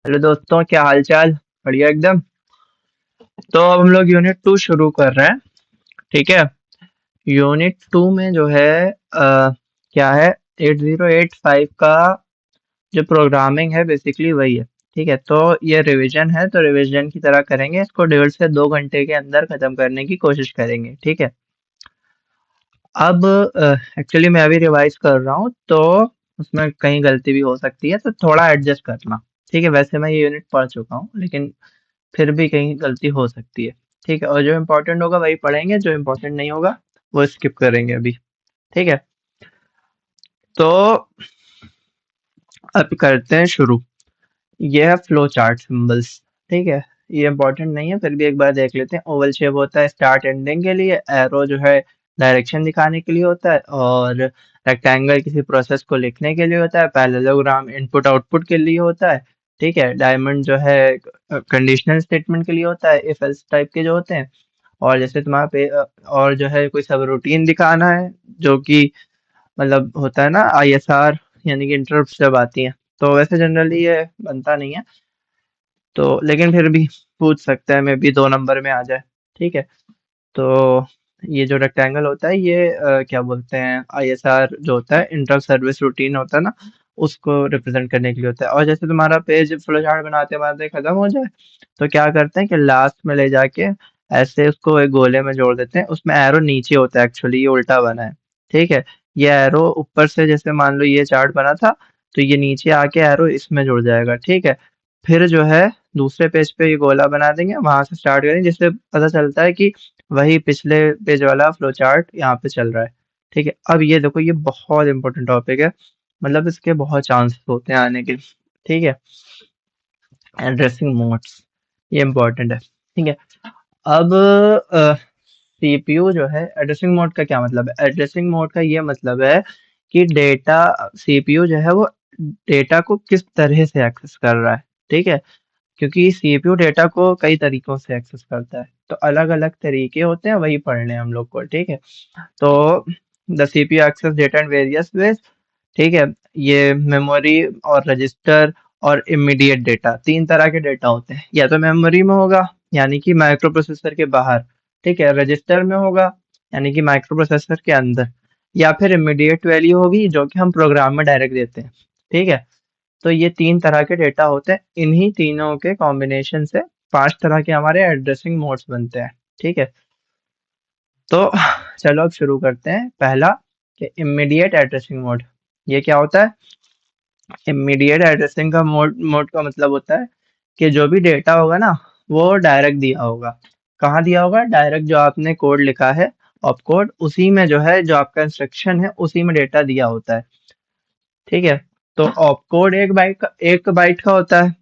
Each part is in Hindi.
हेलो दोस्तों, क्या हाल चाल। बढ़िया एकदम। तो अब हम लोग यूनिट 2 शुरू कर रहे हैं। ठीक है। यूनिट 2 में जो है क्या है, 8085 का जो प्रोग्रामिंग है बेसिकली वही है। ठीक है, तो ये रिवीजन है, तो रिवीजन की तरह करेंगे इसको। 1.5 से 2 घंटे के अंदर खत्म करने की कोशिश करेंगे। ठीक है। अब एक्चुअली मैं अभी रिवाइज कर रहा हूँ, तो उसमें कहीं गलती भी हो सकती है, तो थोड़ा एडजस्ट करना। ठीक है, वैसे मैं ये यूनिट पढ़ चुका हूँ, लेकिन फिर भी कहीं गलती हो सकती है। ठीक है, और जो इम्पोर्टेंट होगा वही पढ़ेंगे, जो इम्पोर्टेंट नहीं होगा वो स्किप करेंगे अभी। ठीक है, तो अब करते हैं शुरू। ये है फ्लो चार्ट सिंबल्स। ठीक है, ये इम्पोर्टेंट नहीं है, फिर भी एक बार देख लेते हैं। ओवल शेप होता है स्टार्ट एंडिंग के लिए, एरो जो है डायरेक्शन दिखाने के लिए होता है, और रेक्टेंगल किसी प्रोसेस को लिखने के लिए होता है, पैरेललोग्राम इनपुट आउटपुट के लिए होता है। ठीक है, डायमंड जो है कंडीशनल स्टेटमेंट के लिए होता है, इफ एल्स टाइप के जो होते हैं। और जैसे तुम्हारा पे और जो है कोई सब रूटीन दिखाना है, जो कि मतलब होता है ना आईएसआर, यानी कि इंटरप्ट जब आती है। तो वैसे जनरली ये बनता नहीं है, तो लेकिन फिर भी पूछ सकते हैं, मे बी 2 नंबर में आ जाए। ठीक है, तो ये जो रेक्टेंगल होता है ये क्या बोलते हैं, आईएसआर जो होता है, इंटर सर्विस रूटीन होता है ना, उसको रिप्रेजेंट करने के लिए होता है। और जैसे तुम्हारा पेज फ्लो चार्ट बनाते बनाते खत्म हो जाए, तो क्या करते हैं कि लास्ट में ले जाके ऐसे उसको एक गोले में जोड़ देते हैं। उसमें एरो नीचे होता है, एक्चुअली ये उल्टा बना है। ठीक है, ये एरो ऊपर से, जैसे मान लो ये चार्ट बना था, तो ये नीचे आके एरो इसमें जुड़ जाएगा। ठीक है, फिर जो है दूसरे पेज पे ये गोला बना देंगे, वहां से स्टार्ट करेंगे, जिससे पता चलता है कि वही पिछले पेज वाला फ्लो चार्ट यहाँ पे चल रहा है। ठीक है, अब ये देखो, ये बहुत इंपॉर्टेंट टॉपिक है, मतलब इसके बहुत चांसेस होते हैं आने के। ठीक है, एड्रेसिंग मोड्स, ये इंपॉर्टेंट है। ठीक है, अब सीपीयू जो है, एड्रेसिंग मोड का क्या मतलब है? एड्रेसिंग मोड का ये मतलब है कि डेटा, सीपीयू जो है वो डेटा को किस तरह से एक्सेस कर रहा है। ठीक है, क्योंकि सीपीयू डेटा को कई तरीकों से एक्सेस करता है, तो अलग अलग तरीके होते हैं, वही पढ़ने हैं हम लोग को। ठीक है, तो the CPU access data in various ways. ठीक है, ये मेमोरी और रजिस्टर और इमीडिएट डेटा, 3 तरह के डेटा होते हैं। या तो मेमोरी में होगा, यानी कि माइक्रो प्रोसेसर के बाहर। ठीक है, रजिस्टर में होगा, यानी कि माइक्रो प्रोसेसर के अंदर। या फिर इमीडिएट वैल्यू होगी, जो कि हम प्रोग्राम में डायरेक्ट देते हैं। ठीक है, तो ये 3 तरह के डेटा होते हैं, इन्हीं तीनों के कॉम्बिनेशन से 5 तरह के हमारे एड्रेसिंग मोड्स बनते हैं। ठीक है, तो चलो अब शुरू करते हैं। पहला, कि इमीडिएट एड्रेसिंग मोड। ये क्या होता है? इमीडिएट एड्रेसिंग का मोड का मतलब होता है कि जो भी डेटा होगा ना, वो डायरेक्ट दिया होगा। कहाँ दिया होगा? डायरेक्ट, जो आपने कोड लिखा है ऑप कोड, उसी में जो है, जो आपका इंस्ट्रक्शन है उसी में डेटा दिया होता है। ठीक है, तो ऑप कोड 1 बाइट का होता है,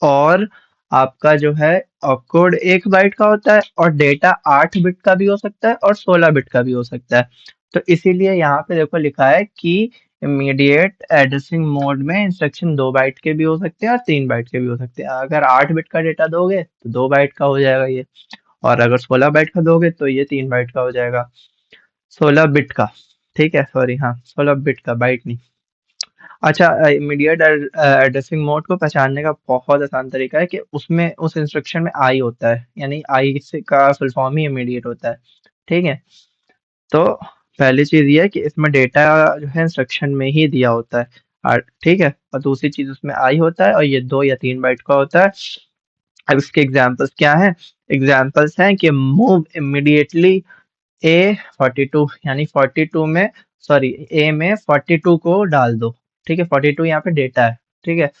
और आपका जो है ऑप कोड 1 बाइट का होता है, और डेटा 8 बिट का भी हो सकता है और 16 बिट का भी हो सकता है। तो इसीलिए यहाँ पे देखो लिखा है कि इमीडिएट एड्रेसिंग मोड में इंस्ट्रक्शन 2 बाइट के भी हो सकते हैं और 3 बाइट के भी हो सकते हैं। अगर 8 बिट का डेटा दोगे तो 2 बाइट का हो जाएगा ये, और अगर 16 बाइट का दोगे तो ये 3 बाइट का हो जाएगा। 16 बिट का। ठीक है, सॉरी, हाँ 16 बिट का, बाइट नहीं। अच्छा, इमीडिएट एड्रेसिंग मोड को पहचानने का बहुत आसान तरीका है कि उसमें, उस इंस्ट्रक्शन में आई होता है, यानी आई से का फुल फॉर्म ही इमीडिएट होता है। ठीक है, तो पहली चीज ये है कि इसमें डेटा जो है इंस्ट्रक्शन में ही दिया होता है। और ठीक है, और दूसरी चीज उसमें आई होता है, और ये 2 या 3 बाइट का होता है। अब इसके एग्जाम्पल्स क्या हैं? एग्जाम्पल्स हैं कि मूव इमीडिएटली A42, यानी 42 में, सॉरी, ए में 42 को डाल दो। ठीक है, 42 यहाँ पे डेटा है। ठीक है,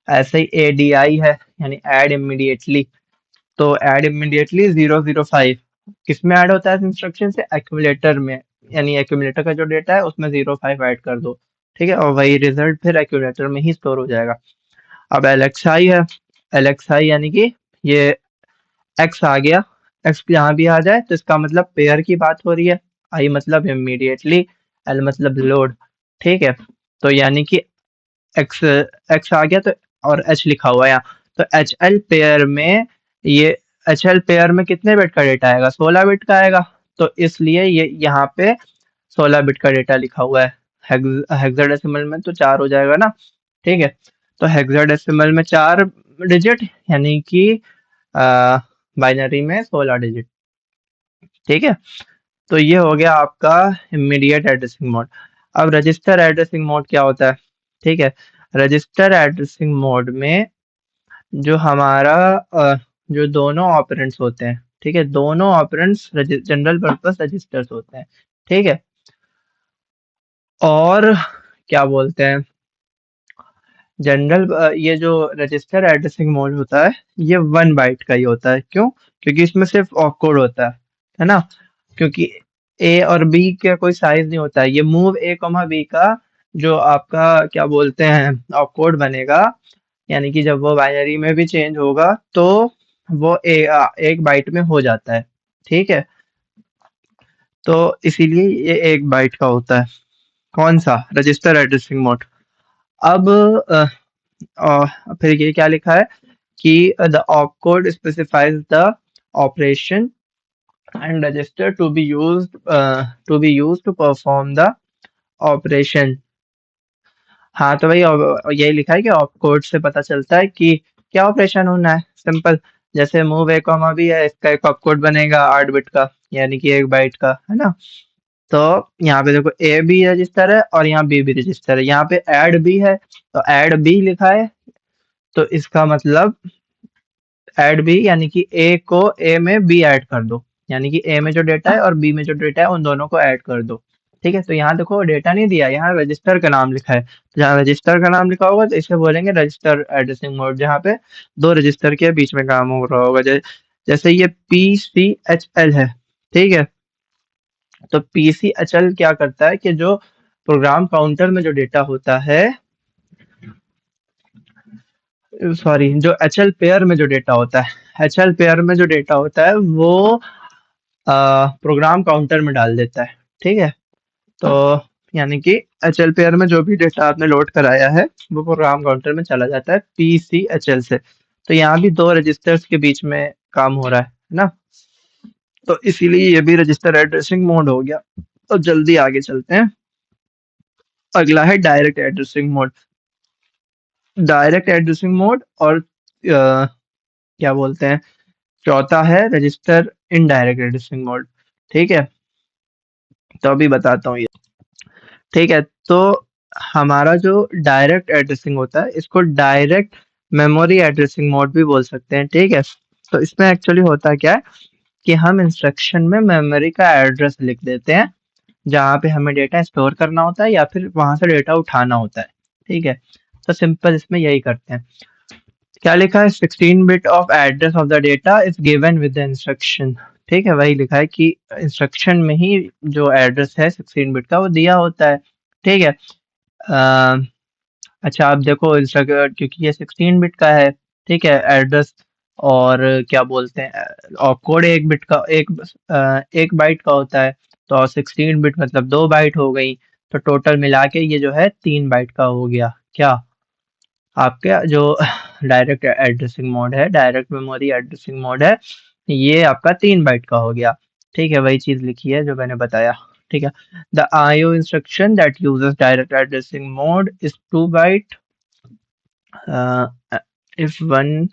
ऐसे ही ADI है, यानी ऐड इमीडिएटली। तो ऐड इमीडिएटली 005 किस में ऐड होता है? इस इंस्ट्रक्शन से एक्यूमुलेटर में, यानी एक्यूमुलेटर का जो डेटा है उसमें 05 ऐड कर दो। ठीक है, और वही रिजल्ट फिर एक्यूमुलेटर में ही स्टोर हो जाएगा। अब LXI है। LXI यानी कि ये एक्स आ गया, एक्स यहाँ भी आ जाए तो इसका मतलब पेयर की बात हो रही है। आई मतलब इमीडिएटली, एल मतलब लोड। ठीक है, तो यानी कि एक्स, एक्स आ गया तो, और एच लिखा हुआ है यहाँ, तो HL पेयर में, ये HL पेयर में कितने बिट का डेटा आएगा? 16 बिट का आएगा। तो इसलिए ये यहाँ पे 16 बिट का डेटा लिखा हुआ है। हेक्साडेसिमल में तो 4 हो जाएगा ना। ठीक है, तो हेक्साडेसिमल में 4 डिजिट, यानी कि बाइनरी में 16 डिजिट। ठीक है, तो ये हो गया आपका इमीडिएट एड्रेसिंग मोड। अब रजिस्टर एड्रेसिंग मोड क्या होता है? ठीक है, रजिस्टर एड्रेसिंग मोड में जो हमारा जो दोनों ऑपरेंड्स होते हैं, ठीक है, दोनों ऑपरेंड्स जनरल पर्पस रजिस्टर्स होते हैं। ठीक है, और क्या बोलते हैं, जनरल ये जो रजिस्टर एड्रेसिंग मोड होता है ये 1 बाइट का ही होता है। क्यों? क्योंकि इसमें सिर्फ ऑपकोड होता है ना, क्योंकि ए और बी का कोई साइज नहीं होता है। ये मूव ए कॉमा बी का जो आपका क्या बोलते हैं ऑपकोड बनेगा, यानी कि जब वो बाइनरी में भी चेंज होगा तो वो एक बाइट में हो जाता है। ठीक है, तो इसीलिए ये 1 बाइट का होता है। कौन सा? Register addressing mode. अब फिर ये क्या लिखा है कि the opcode specifies the operation and register to perform the operation. हाँ, तो भाई यही लिखा है कि ऑपकोड से पता चलता है कि क्या ऑपरेशन होना है। सिंपल, जैसे मूव ए कॉमा बी है, इसका एक ऑपकोड बनेगा 8 बिट का, यानी कि 1 बाइट का, है ना। तो यहाँ पे देखो ए बी रजिस्टर है और यहाँ बी भी रजिस्टर है। यहाँ पे ऐड बी है तो ऐड बी लिखा है, तो इसका मतलब ऐड बी यानी कि ए को ए में बी ऐड कर दो, यानी कि ए में जो डेटा है और बी में जो डेटा है उन दोनों को ऐड कर दो। ठीक है, तो यहाँ देखो डेटा नहीं दिया, यहाँ रजिस्टर का नाम लिखा है। तो जहाँ रजिस्टर का नाम लिखा होगा तो इसे बोलेंगे रजिस्टर एड्रेसिंग मोड, जहाँ पे दो रजिस्टर के बीच में काम हो रहा होगा। जैसे ये PCHL है। ठीक है, तो PCHL क्या करता है कि जो प्रोग्राम काउंटर में जो डेटा होता है, सॉरी, जो HL पेयर में जो डेटा होता है, HL पेयर में जो डेटा होता है वो प्रोग्राम काउंटर में डाल देता है। ठीक है, तो यानी कि HL पेयर में जो भी डेटा आपने लोड कराया है वो प्रोग्राम काउंटर में चला जाता है PCHL से। तो यहाँ भी दो रजिस्टर्स के बीच में काम हो रहा है ना, तो इसीलिए ये भी रजिस्टर एड्रेसिंग मोड हो गया। तो जल्दी आगे चलते हैं। अगला है direct addressing mode. Direct addressing mode और क्या बोलते हैं, चौथा है रजिस्टर इनडायरेक्ट एड्रेसिंग मोड। ठीक है, तो अभी बताता हूँ ये। ठीक है, तो हमारा जो डायरेक्ट एड्रेसिंग होता है इसको डायरेक्ट मेमोरी एड्रेसिंग मोड भी बोल सकते हैं। ठीक है, तो इसमें एक्चुअली होता क्या है कि हम इंस्ट्रक्शन में मेमोरी का एड्रेस लिख देते हैं जहाँ पे हमें डेटा स्टोर करना होता है या फिर वहां से डेटा उठाना होता है। ठीक है, तो सिंपल इसमें यही करते हैं। क्या लिखा है? 16 bit of address of the data is given with the instruction. ठीक है, वही लिखा है कि इंस्ट्रक्शन में ही जो एड्रेस है 16 बिट का वो दिया होता है। ठीक है, अ, अच्छा आप देखो क्योंकि ये 16 बिट का है, ठीक है एड्रेस, और क्या बोलते हैं और कोड 1 बिट का, 1 बाइट का होता है, तो 16 बिट मतलब 2 बाइट हो गई। तो टोटल मिला के ये जो है 3 बाइट का हो गया। क्या आपका जो डायरेक्ट एड्रेसिंग मोड है, डायरेक्ट मेमोरी एड्रेसिंग मोड है, ये आपका 3 बाइट का हो गया। ठीक है, वही चीज लिखी है जो मैंने बताया। ठीक है, the IO instruction that uses direct addressing mode is 2 byte if one.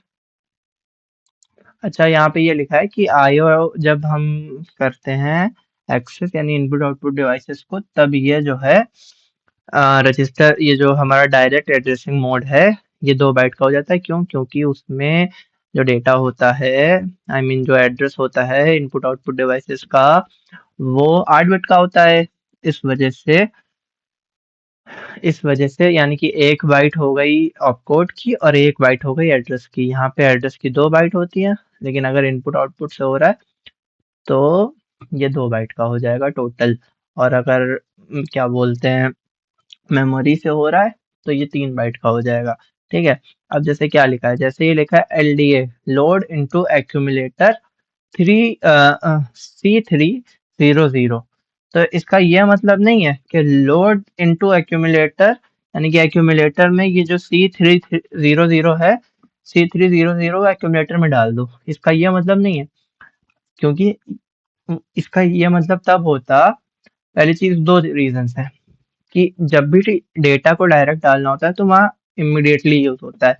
अच्छा, यहाँ पे ये लिखा है कि IO जब हम करते हैं एक्सेस यानी इनपुट आउटपुट डिवाइसेस को, तब ये जो है रजिस्टर, ये जो हमारा डायरेक्ट एड्रेसिंग मोड है ये 2 बाइट का हो जाता है। क्यों? क्योंकि उसमें जो डेटा होता है, आई मीन जो एड्रेस होता है इनपुट आउटपुट डिवाइसेस का, वो 8 बिट का होता है। इस वजह से यानी कि 1 बाइट हो गई ऑपकोड की और 1 बाइट हो गई एड्रेस की। यहाँ पे एड्रेस की 2 बाइट होती है, लेकिन अगर इनपुट आउटपुट से हो रहा है तो ये 2 बाइट का हो जाएगा टोटल। और अगर क्या बोलते हैं मेमोरी से हो रहा है तो ये 3 बाइट का हो जाएगा। ठीक है, अब जैसे क्या लिखा है, जैसे ये लिखा है LDA load into accumulator 3C300। तो इसका ये मतलब नहीं है कि लोड इनटू एक्यूमुलेटर, यानी कि एक्यूमुलेटर में ये जो C300 है, C300 एक्यूमुलेटर में डाल दो, इसका ये मतलब नहीं है। क्योंकि इसका ये मतलब तब होता, पहली चीज दो रीजंस है कि जब भी डेटा को डायरेक्ट डालना होता है तो वहाँ इमीडिएटली यूज होता है,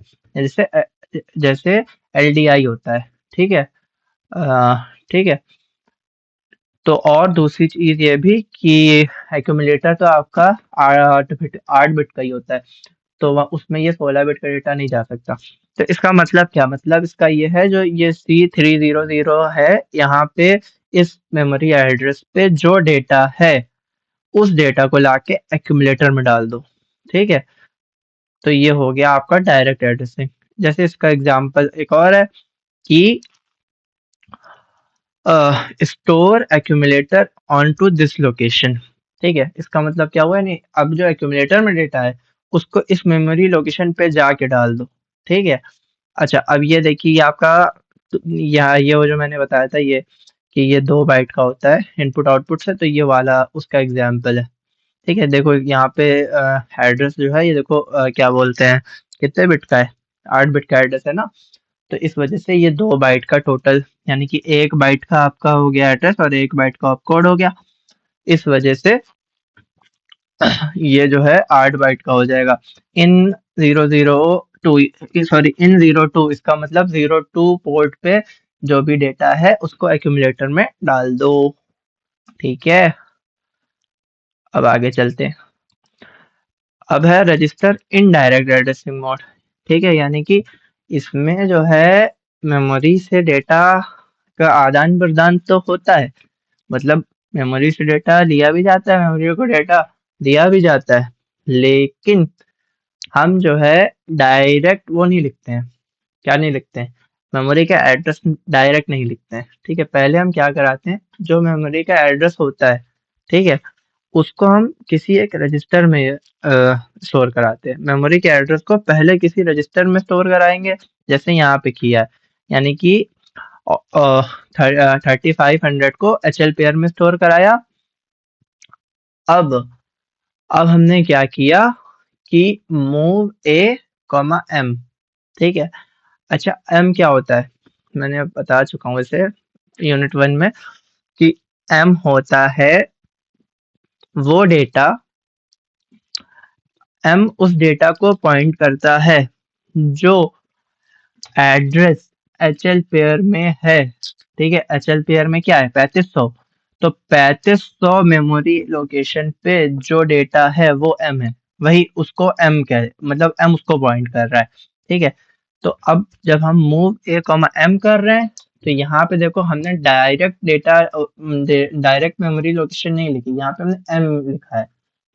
जैसे एलडीआई होता है। ठीक है। अ, ठीक है। तो और दूसरी चीज ये भी कि एक्यूमुलेटर तो आपका 8 बिट का ही होता है, तो उसमें ये 16 बिट का डेटा नहीं जा सकता। तो इसका मतलब क्या, मतलब इसका ये है, जो ये C300 है, यहाँ पे इस मेमोरी एड्रेस पे जो डेटा है उस डेटा को लाके एक्यूमुलेटर में डाल दो। ठीक है। तो ये हो गया आपका डायरेक्ट एड्रेसिंग। जैसे इसका एग्जांपल एक और है कि store accumulator on to this location. ठीक है, इसका मतलब क्या हुआ, नहीं अब जो एक्यूमुलेटर में डेटा है उसको इस मेमोरी लोकेशन पे जाके डाल दो। ठीक है। अच्छा, अब ये देखिए, ये आपका यहाँ ये वो जो मैंने बताया था, ये कि ये 2 बाइट का होता है इनपुट आउटपुट से, तो ये वाला उसका एग्जाम्पल है। ठीक है, देखो यहाँ पे एड्रेस जो है, ये देखो क्या बोलते हैं, कितने बिट का है, 8 बिट का एड्रेस है ना। तो इस वजह से ये 2 बाइट का टोटल, यानी कि 1 बाइट का आपका हो गया एड्रेस और 1 बाइट का ऑपकोड हो गया। इस वजह से ये जो है 8 बाइट का हो जाएगा। इन 002, सॉरी इन 02, इसका मतलब 02 पोर्ट पे जो भी डेटा है उसको एक्यूमुलेटर में डाल दो। ठीक है, अब आगे चलते हैं। अब है रजिस्टर इनडायरेक्ट एड्रेसिंग मोड। ठीक है, यानी कि इसमें जो है मेमोरी से डेटा का आदान प्रदान तो होता है, मतलब मेमोरी से डेटा लिया भी जाता है, मेमोरी को डेटा दिया भी जाता है, लेकिन हम जो है डायरेक्ट वो नहीं लिखते हैं। क्या नहीं लिखते हैं, मेमोरी का एड्रेस डायरेक्ट नहीं लिखते हैं। ठीक है, पहले हम क्या कराते हैं, जो मेमोरी का एड्रेस होता है, ठीक है, उसको हम किसी एक रजिस्टर में स्टोर कराते हैं। मेमोरी के एड्रेस को पहले किसी रजिस्टर में स्टोर कराएंगे, जैसे यहाँ पे किया है, यानी कि 3500 को HL पेयर में स्टोर कराया। अब अब हमने क्या किया कि मूव ए कॉमा एम। ठीक है। अच्छा, एम क्या होता है, मैंने अब बता चुका हूँ इसे यूनिट 1 में, कि एम होता है वो डेटा, एम उस डेटा को पॉइंट करता है जो एड्रेस HL पेयर में है। ठीक है, HL पेयर में क्या है, 3500, तो 3500 मेमोरी लोकेशन पे जो डेटा है वो एम है, वही उसको एम कह, मतलब एम उसको पॉइंट कर रहा है। ठीक है। तो अब जब हम मूव ए कॉमा एम कर रहे हैं, तो यहाँ पे देखो हमने direct data, direct memory location नहीं लिखी, यहाँ पे हमने एम लिखा है।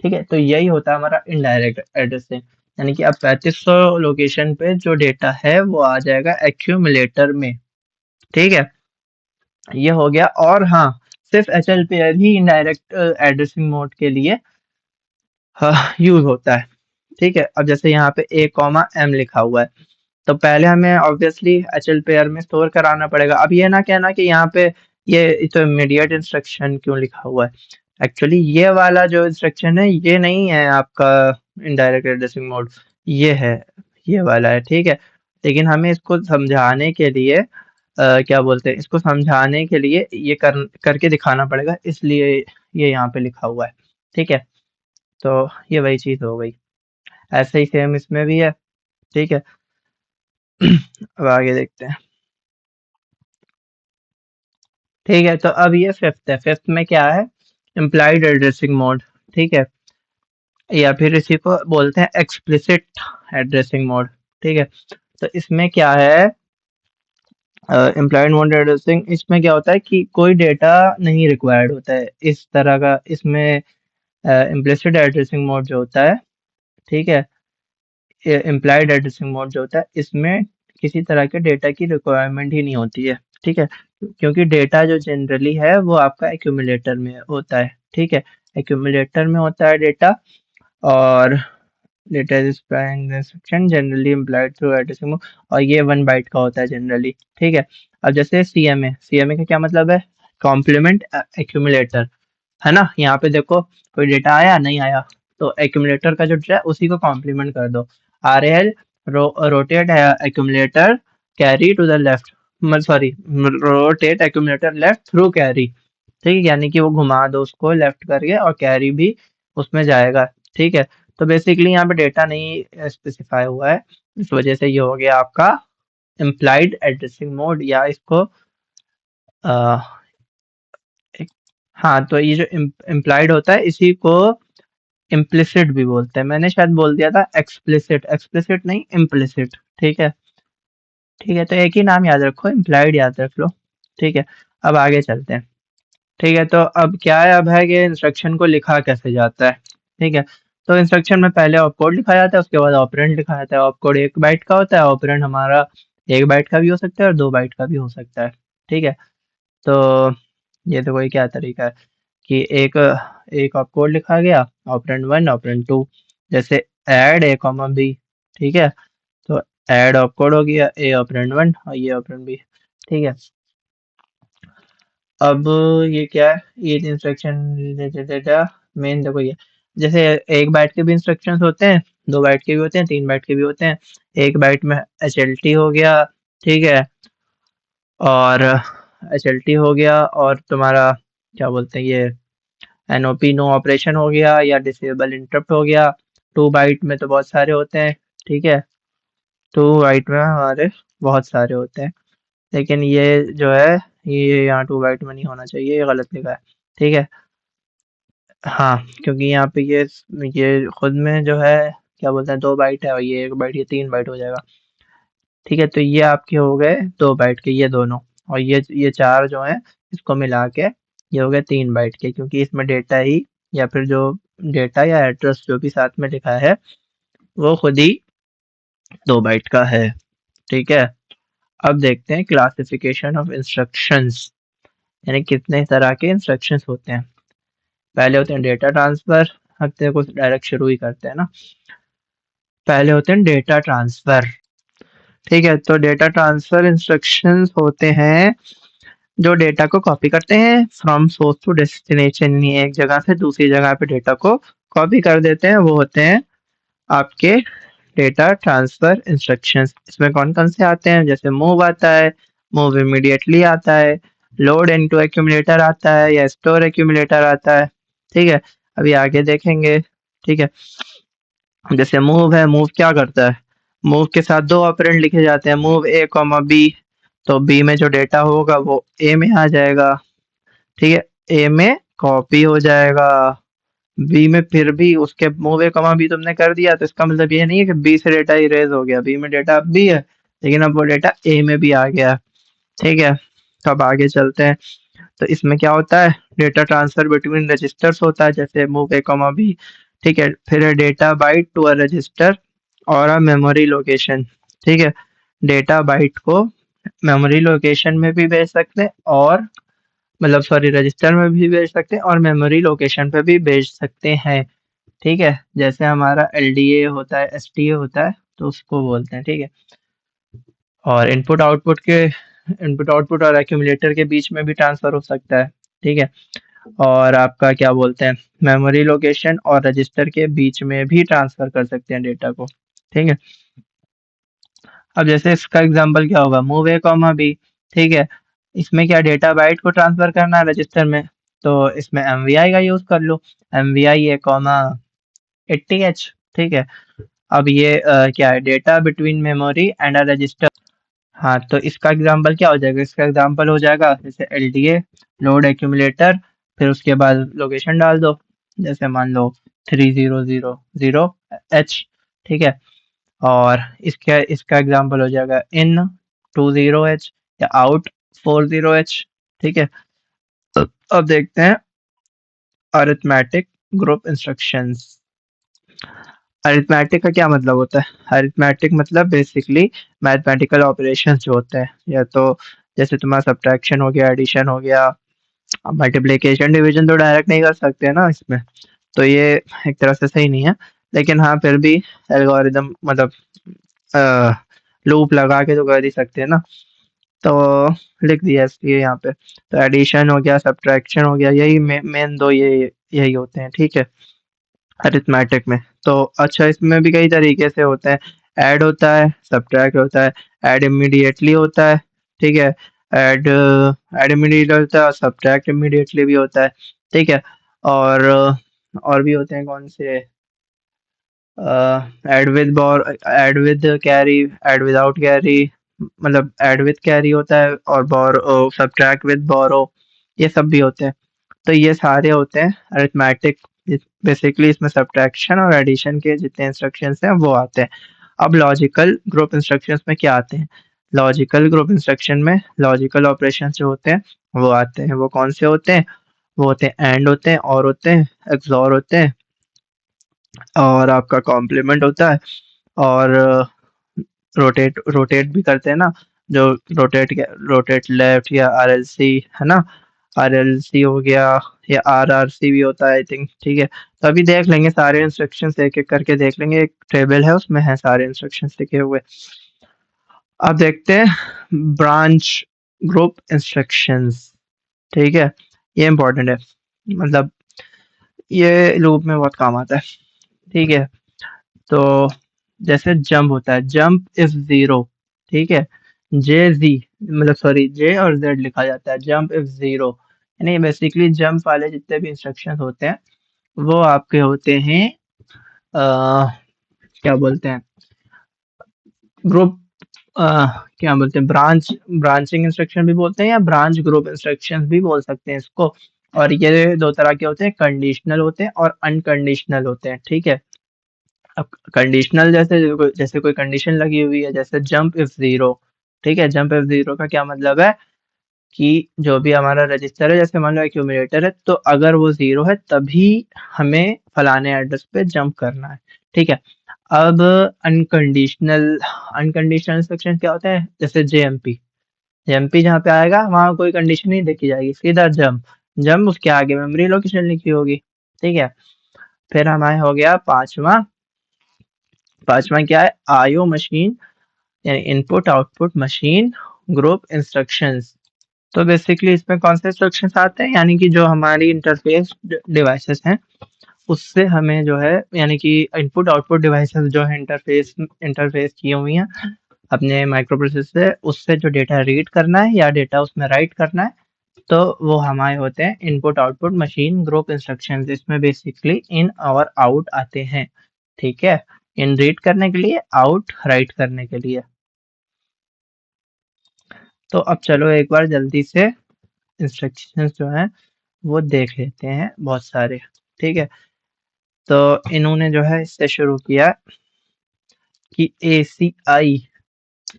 ठीक है, तो यही होता है हमारा इनडायरेक्ट एड्रेसिंग, यानी कि अब 3500 लोकेशन पे जो डेटा है वो आ जाएगा एक्यूमुलेटर में। ठीक है, ये हो गया। और हाँ, सिर्फ एचएल पेयर ही इनडायरेक्ट एड्रेसिंग मोड के लिए यूज होता है। ठीक है, अब जैसे यहाँ पे ए कॉमा एम लिखा हुआ है, तो पहले हमें ऑब्वियसली एचएल पेयर में स्टोर कराना पड़ेगा। अब ये ना कहना कि यहाँ पे ये तो इमीडिएट इंस्ट्रक्शन क्यों लिखा हुआ है, एक्चुअली ये वाला जो इंस्ट्रक्शन है ये नहीं है आपका इनडायरेक्ट एड्रेसिंग मोड, ये है, ये वाला है। ठीक है, लेकिन हमें इसको समझाने के लिए क्या बोलते हैं, इसको समझाने के लिए ये करके दिखाना पड़ेगा, इसलिए ये यहाँ पे लिखा हुआ है। ठीक है, तो ये वही चीज हो गई। ऐसे ही सेम इसमें भी है। ठीक है, अब आगे देखते हैं। ठीक है, तो अब ये फिफ्थ है। फिफ्थ में क्या है, इम्प्लाइड एड्रेसिंग मोड। ठीक है, या फिर इसी को बोलते हैं एक्सप्लिसिट एड्रेसिंग मोड। ठीक है, तो इसमें क्या है, इम्प्लाइड मोड एड्रेसिंग, इसमें क्या होता है कि कोई डेटा नहीं रिक्वायर्ड होता है इस तरह का। इसमें इम्प्लिसिट एड्रेसिंग मोड जो होता है, ठीक है, इम्प्लाइड एड्रेसिंग मोड जो होता है, इसमें किसी तरह के डेटा की रिक्वायरमेंट ही नहीं होती है। ठीक है, क्योंकि डेटा जो जनरली है वो आपका एक्यूमुलेटर में होता है। ठीक है, एक्यूमुलेटर में होता है डेटा, और data is instruction generally implied through addressing mode, और ये 1 बाइट का होता है जनरली। ठीक है, अब जैसे सीएमए, सीएमए का क्या मतलब है, कॉम्प्लीमेंट एक्यूमुलेटर, है ना। यहाँ पे देखो कोई डेटा आया नहीं आया, तो एक्यूमुलेटर का जो डेटा है उसी को कॉम्प्लीमेंट कर दो। RL rotate accumulator carry to the left, sorry rotate accumulator left through carry. ठीक है, यानी कि वो घुमा दो उसको लेफ्ट करके, और कैरी भी उसमें जाएगा। ठीक है, तो बेसिकली यहाँ पे डेटा नहीं स्पेसिफाई हुआ है, इस वजह से ये हो गया आपका इम्प्लाइड एड्रेसिंग मोड, या इसको अ, एक- हाँ, तो ये जो इम्प्लाइड होता है इसी को इम्प्लिसिट भी बोलते हैं। मैंने शायद बोल दिया था एक्सप्लिसिट, एक्सप्लिसिट नहीं इम्प्लिसिट। ठीक है, ठीक है, तो एक ही नाम याद रखो, इम्प्लाइड याद रख लो। ठीक है, अब आगे चलते हैं। ठीक है, तो अब क्या है, अब है कि इंस्ट्रक्शन को लिखा कैसे जाता है। ठीक है, तो इंस्ट्रक्शन में पहले ऑपकोड लिखा जाता है, उसके बाद ऑपरेंड लिखा जाता है। ऑपकोड 1 बाइट का होता है, ऑपरेंड हमारा 1 बाइट का भी हो सकता है और 2 बाइट का भी हो सकता है। ठीक है, तो ये तो कोई क्या तरीका है कि एक एक ऑपकोड लिखा गया, ऑपरेंड 1 ऑपरेंड 2, जैसे ऐड A, B। ठीक है, तो ऐड ऑपकोड हो गया A ऑपरेंड 1 और ये ऑपरेंड 2। ठीक है, अब ये क्या है, ये इंस्ट्रक्शन मेन देखो ये, जैसे 1 बाइट के भी इंस्ट्रक्शंस होते हैं, 2 बाइट के भी होते हैं, 3 बाइट के भी होते हैं। 1 बाइट में HLT हो गया। ठीक है, और HLT हो गया, और तुम्हारा क्या बोलते हैं ये NOP नो ऑपरेशन हो गया, या डिसेबल इंटरप्ट हो गया। 2 बाइट में तो बहुत सारे होते हैं। ठीक है, 2 बाइट में हमारे बहुत सारे होते हैं, लेकिन ये जो है ये यहाँ 2 बाइट में नहीं होना चाहिए, ये गलत लिखा है। ठीक है, हाँ, क्योंकि यहाँ पे ये खुद में जो है क्या बोलते हैं 2 बाइट है, और ये 1 बाइट, ये 3 बाइट हो जाएगा। ठीक है, तो ये आपके हो गए 2 बाइट के ये दोनों, और ये चार जो हैं इसको मिला के ये हो गए 3 बाइट के, क्योंकि इसमें डेटा ही, या फिर जो डेटा या एड्रेस जो भी साथ में लिखा है वो खुद ही 2 बाइट का है। ठीक है, अब देखते हैं क्लासिफिकेशन ऑफ इंस्ट्रक्शंस, यानी कितने तरह के इंस्ट्रक्शंस होते हैं। पहले होते हैं डेटा ट्रांसफर। अब देखो डायरेक्ट शुरू ही करते हैं ना। पहले होते हैं डेटा ट्रांसफर। ठीक है, तो डेटा ट्रांसफर इंस्ट्रक्शंस होते हैं जो डेटा को कॉपी करते हैं फ्रॉम सोर्स टू डेस्टिनेशन, यानी एक जगह से दूसरी जगह पे डेटा को कॉपी कर देते हैं, वो होते हैं आपके डेटा ट्रांसफर इंस्ट्रक्शंस। इसमें कौन कौन से आते हैं, जैसे मूव आता है, मूव इमीडिएटली आता है, लोड इनटू एक्यूमुलेटर आता है, या स्टोर एक्यूमुलेटर आता है। ठीक है, अभी आगे देखेंगे। ठीक है, जैसे मूव है, मूव क्या करता है, मूव के साथ 2 ऑपरेंड लिखे जाते हैं, मूव A, B। तो बी में जो डेटा होगा वो ए में आ जाएगा। ठीक है, ए में कॉपी हो जाएगा, बी में फिर भी उसके मूव A, B तुमने कर दिया, तो इसका मतलब ये नहीं है कि बी से डेटा इरेज हो गया, बी में डेटा अब भी है, लेकिन अब वो डेटा ए में भी आ गया। ठीक है, तो अब आगे चलते हैं। तो इसमें क्या होता है, डेटा ट्रांसफर बिटवीन रजिस्टर्स होता है, जैसे मूव A, B। ठीक है, फिर है data byte to a register और अ मेमोरी लोकेशन। ठीक है, डेटा बाइट को मेमोरी लोकेशन में भी भेज सकते हैं, और मतलब सॉरी रजिस्टर में भी भेज सकते हैं, और मेमोरी लोकेशन पे भी भेज सकते हैं। ठीक है, जैसे हमारा LDA होता है, STA होता है, तो उसको बोलते हैं। ठीक है, और इनपुट आउटपुट और एक्यूमुलेटर के बीच में भी ट्रांसफर हो सकता है। ठीक है, और आपका क्या बोलते हैं मेमोरी लोकेशन और रजिस्टर के बीच में भी ट्रांसफर कर सकते हैं डेटा को। ठीक है, अब जैसे इसका एग्जांपल क्या होगा, मूव A, B। ठीक है, इसमें क्या डेटा बाइट को ट्रांसफर करना है रजिस्टर में, तो इसमें MVI का यूज कर लो, MVI A, 80H। ठीक है, अब ये क्या है, data between memory and a resistor. हाँ, तो इसका एग्जांपल क्या हो जाएगा, इसका एग्जांपल हो जाएगा जैसे LDA लोड एक्यूमुलेटर, फिर उसके बाद लोकेशन डाल दो, जैसे मान लो 3000H। ठीक है, और इसका इसका एग्जांपल हो जाएगा इन 20H, या आउट 40H। ठीक है, तो अब देखते हैं अरिथमेटिक ग्रुप इंस्ट्रक्शंस। अरिथमेटिक का क्या मतलब होता है, अरिथमेटिक मतलब बेसिकली मैथमेटिकल ऑपरेशंस जो होते हैं, या तो जैसे तुम्हारा सब्ट्रैक्शन हो गया, एडिशन हो गया, मल्टीप्लिकेशन डिवीजन तो डायरेक्ट नहीं कर सकते हैं ना इसमें, तो ये एक तरह से सही नहीं है, लेकिन हाँ फिर भी एल्गोरिदम मतलब लूप लगा के तो कर ही सकते हैं ना, तो लिख दिया इसलिए यहाँ पे। तो एडिशन हो गया, सब्ट्रैक्शन हो गया, यही मेन दो ये यही होते हैं। ठीक है, अरिथमेटिक में तो अच्छा, इसमें भी कई तरीके से होते हैं, ऐड होता है, सब्ट्रैक्ट होता है, ऐड इमीडिएटली होता है। ठीक है, ऐड ऐड इमीडिएटली होता है, और सब्ट्रैक्ट इमीडिएटली भी होता है। ठीक है, और और भी होते हैं कौन से, add with carry, add without carry, मतलब ऐड विद कैरी होता है, और बोरो, सब्ट्रैक्ट विद बोरो, ये सब भी होते हैं। तो ये सारे होते हैं अरिथमेटिक। बेसिकली इसमें सब्ट्रैक्शन और एडिशन के जितने इंस्ट्रक्शंस हैं वो आते हैं। अब लॉजिकल ग्रुप इंस्ट्रक्शंस में क्या आते हैं? लॉजिकल ग्रुप इंस्ट्रक्शन में लॉजिकल ऑपरेशंस जो होते हैं वो आते हैं। वो कौन से होते हैं? वो होते हैं एंड होते हैं, और होते हैं, एक्सॉर होते हैं, और आपका कॉम्प्लीमेंट होता है, और रोटेट रोटेट भी करते हैं ना, जो रोटेट लेफ्ट या आरएलसी है ना, आरएलसी हो गया, या आरआरसी भी होता है आई थिंक। ठीक है, तो अभी देख लेंगे सारे इंस्ट्रक्शंस एक एक करके देख लेंगे। एक टेबल है उसमें है सारे इंस्ट्रक्शंस लिखे हुए। अब देखते हैं ब्रांच ग्रुप इंस्ट्रक्शंस। ठीक है, ये इंपॉर्टेंट है, मतलब ये लूप में बहुत काम आता है। ठीक है, तो जैसे जंप होता है, जंप इफ जीरो, ठीक है, जे जी, मतलब सॉरी जे और जेड लिखा जाता है, जंप इफ जीरो, यानी बेसिकली जंप वाले जितने भी इंस्ट्रक्शन होते हैं वो आपके होते हैं क्या बोलते हैं, ग्रुप, क्या बोलते हैं, ब्रांचिंग इंस्ट्रक्शन भी बोलते हैं, या ब्रांच ग्रुप इंस्ट्रक्शन भी बोल सकते हैं इसको। और ये दो तरह के होते हैं, कंडीशनल होते हैं और अनकंडीशनल होते हैं। ठीक है, अब कंडीशनल जैसे कोई कंडीशन लगी हुई है, जैसे जंप इफ जीरो। ठीक है, जंप इफ जीरो का क्या मतलब है कि जो भी हमारा रजिस्टर है, जैसे मान लो एक्यूमुलेटर है, तो अगर वो जीरो है तभी हमें फलाने एड्रेस पे जंप करना है। ठीक है, अब अनकंडीशनल अनकंडीशनल इंस्ट्रक्शन क्या होता है? जैसे जेएमपी, जेएमपी जहाँ पे आएगा वहां कोई कंडीशन नहीं देखी जाएगी, सीधा जंप। जंप, उसके आगे मेमोरी लोकेशन लिखी होगी। ठीक है, फिर हमारे हो गया पांचवा। पांचवा क्या है? आईओ मशीन, यानी input output machine group instructions. तो बेसिकली इसमें कौन से इंस्ट्रक्शंस आते हैं, यानी कि जो हमारी इंटरफेस डिवाइसेस हैं उससे हमें जो है, यानी कि इनपुट आउटपुट डिवाइसेस जो है इंटरफेस इंटरफेस की हुई हैं अपने माइक्रो प्रोसेसर से, उससे जो डेटा रीड करना है या डेटा उसमें राइट करना है, तो वो हमारे होते हैं input output machine group instructions. इसमें बेसिकली इन और आउट आते हैं। ठीक है, इन रीड करने के लिए, आउट राइट करने के लिए। तो अब चलो एक बार जल्दी से इंस्ट्रक्शंस जो हैं वो देख लेते हैं, बहुत सारे। ठीक है, तो इन्होंने जो है इससे शुरू किया कि ACI।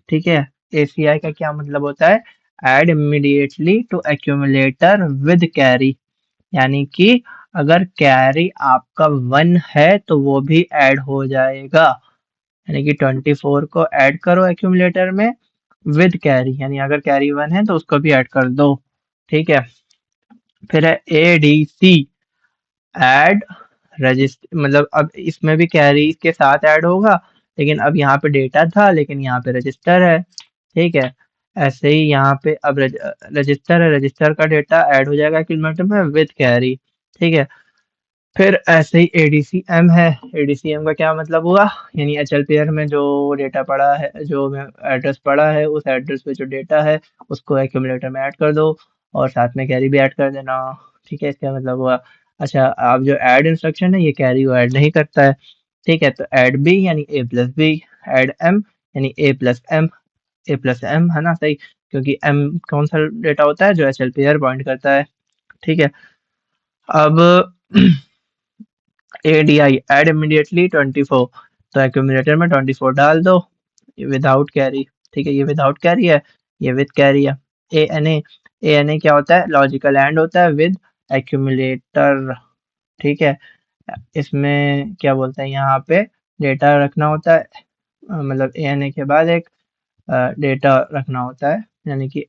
ठीक है, ACI का क्या मतलब होता है? Add immediately to accumulator with carry, यानी कि अगर कैरी आपका 1 है तो वो भी ऐड हो जाएगा। यानी कि 24 को ऐड करो एक्यूमुलेटर में विद कैरी, यानी अगर कैरी 1 है तो उसको भी ऐड कर दो। ठीक है, फिर है ADC, ऐड रजिस्टर, मतलब अब इसमें भी कैरी के साथ ऐड होगा, लेकिन अब यहाँ पे डेटा था लेकिन यहाँ पे रजिस्टर है। ठीक है, ऐसे ही यहाँ पे अब रजिस्टर है, रजिस्टर का डेटा ऐड हो जाएगा एक्यूमुलेटर में विद कैरी। ठीक है, फिर ऐसे ही एडीसीएम है। एडीसीएम का क्या मतलब हुआ? यानी एचएल पेयर में जो डेटा पड़ा है, जो एड्रेस पड़ा है, उस एड्रेस पे जो डेटा है उसको एक्यूमुलेटर में ऐड कर दो, और साथ में कैरी भी ऐड कर देना। ठीक है, इसका मतलब हुआ। अच्छा, अब जो ऐड इंस्ट्रक्शन है ये कैरी को ऐड नहीं करता है। ठीक है, तो ऐड बी यानी ए प्लस बी, ऐड एम यानी ए प्लस एम, ए प्लस एम है ना सही, क्योंकि एम कौन सा डेटा होता है? जो एचएल पेयर पॉइंट करता है। ठीक है, अब ADI, ऐड इमीडिएटली 24, तो एक्यूमुलेटर में 24 डाल दो, ये विदाउट कैरी। ठीक है, ये विदाउट कैरी है, ये विद कैरी है। ANA, ANA क्या होता है? लॉजिकल एंड होता है विद एक्यूमुलेटर। ठीक है, इसमें क्या बोलते हैं, यहाँ पे डेटा रखना होता है, मतलब ANA के बाद एक डेटा रखना होता है, यानी कि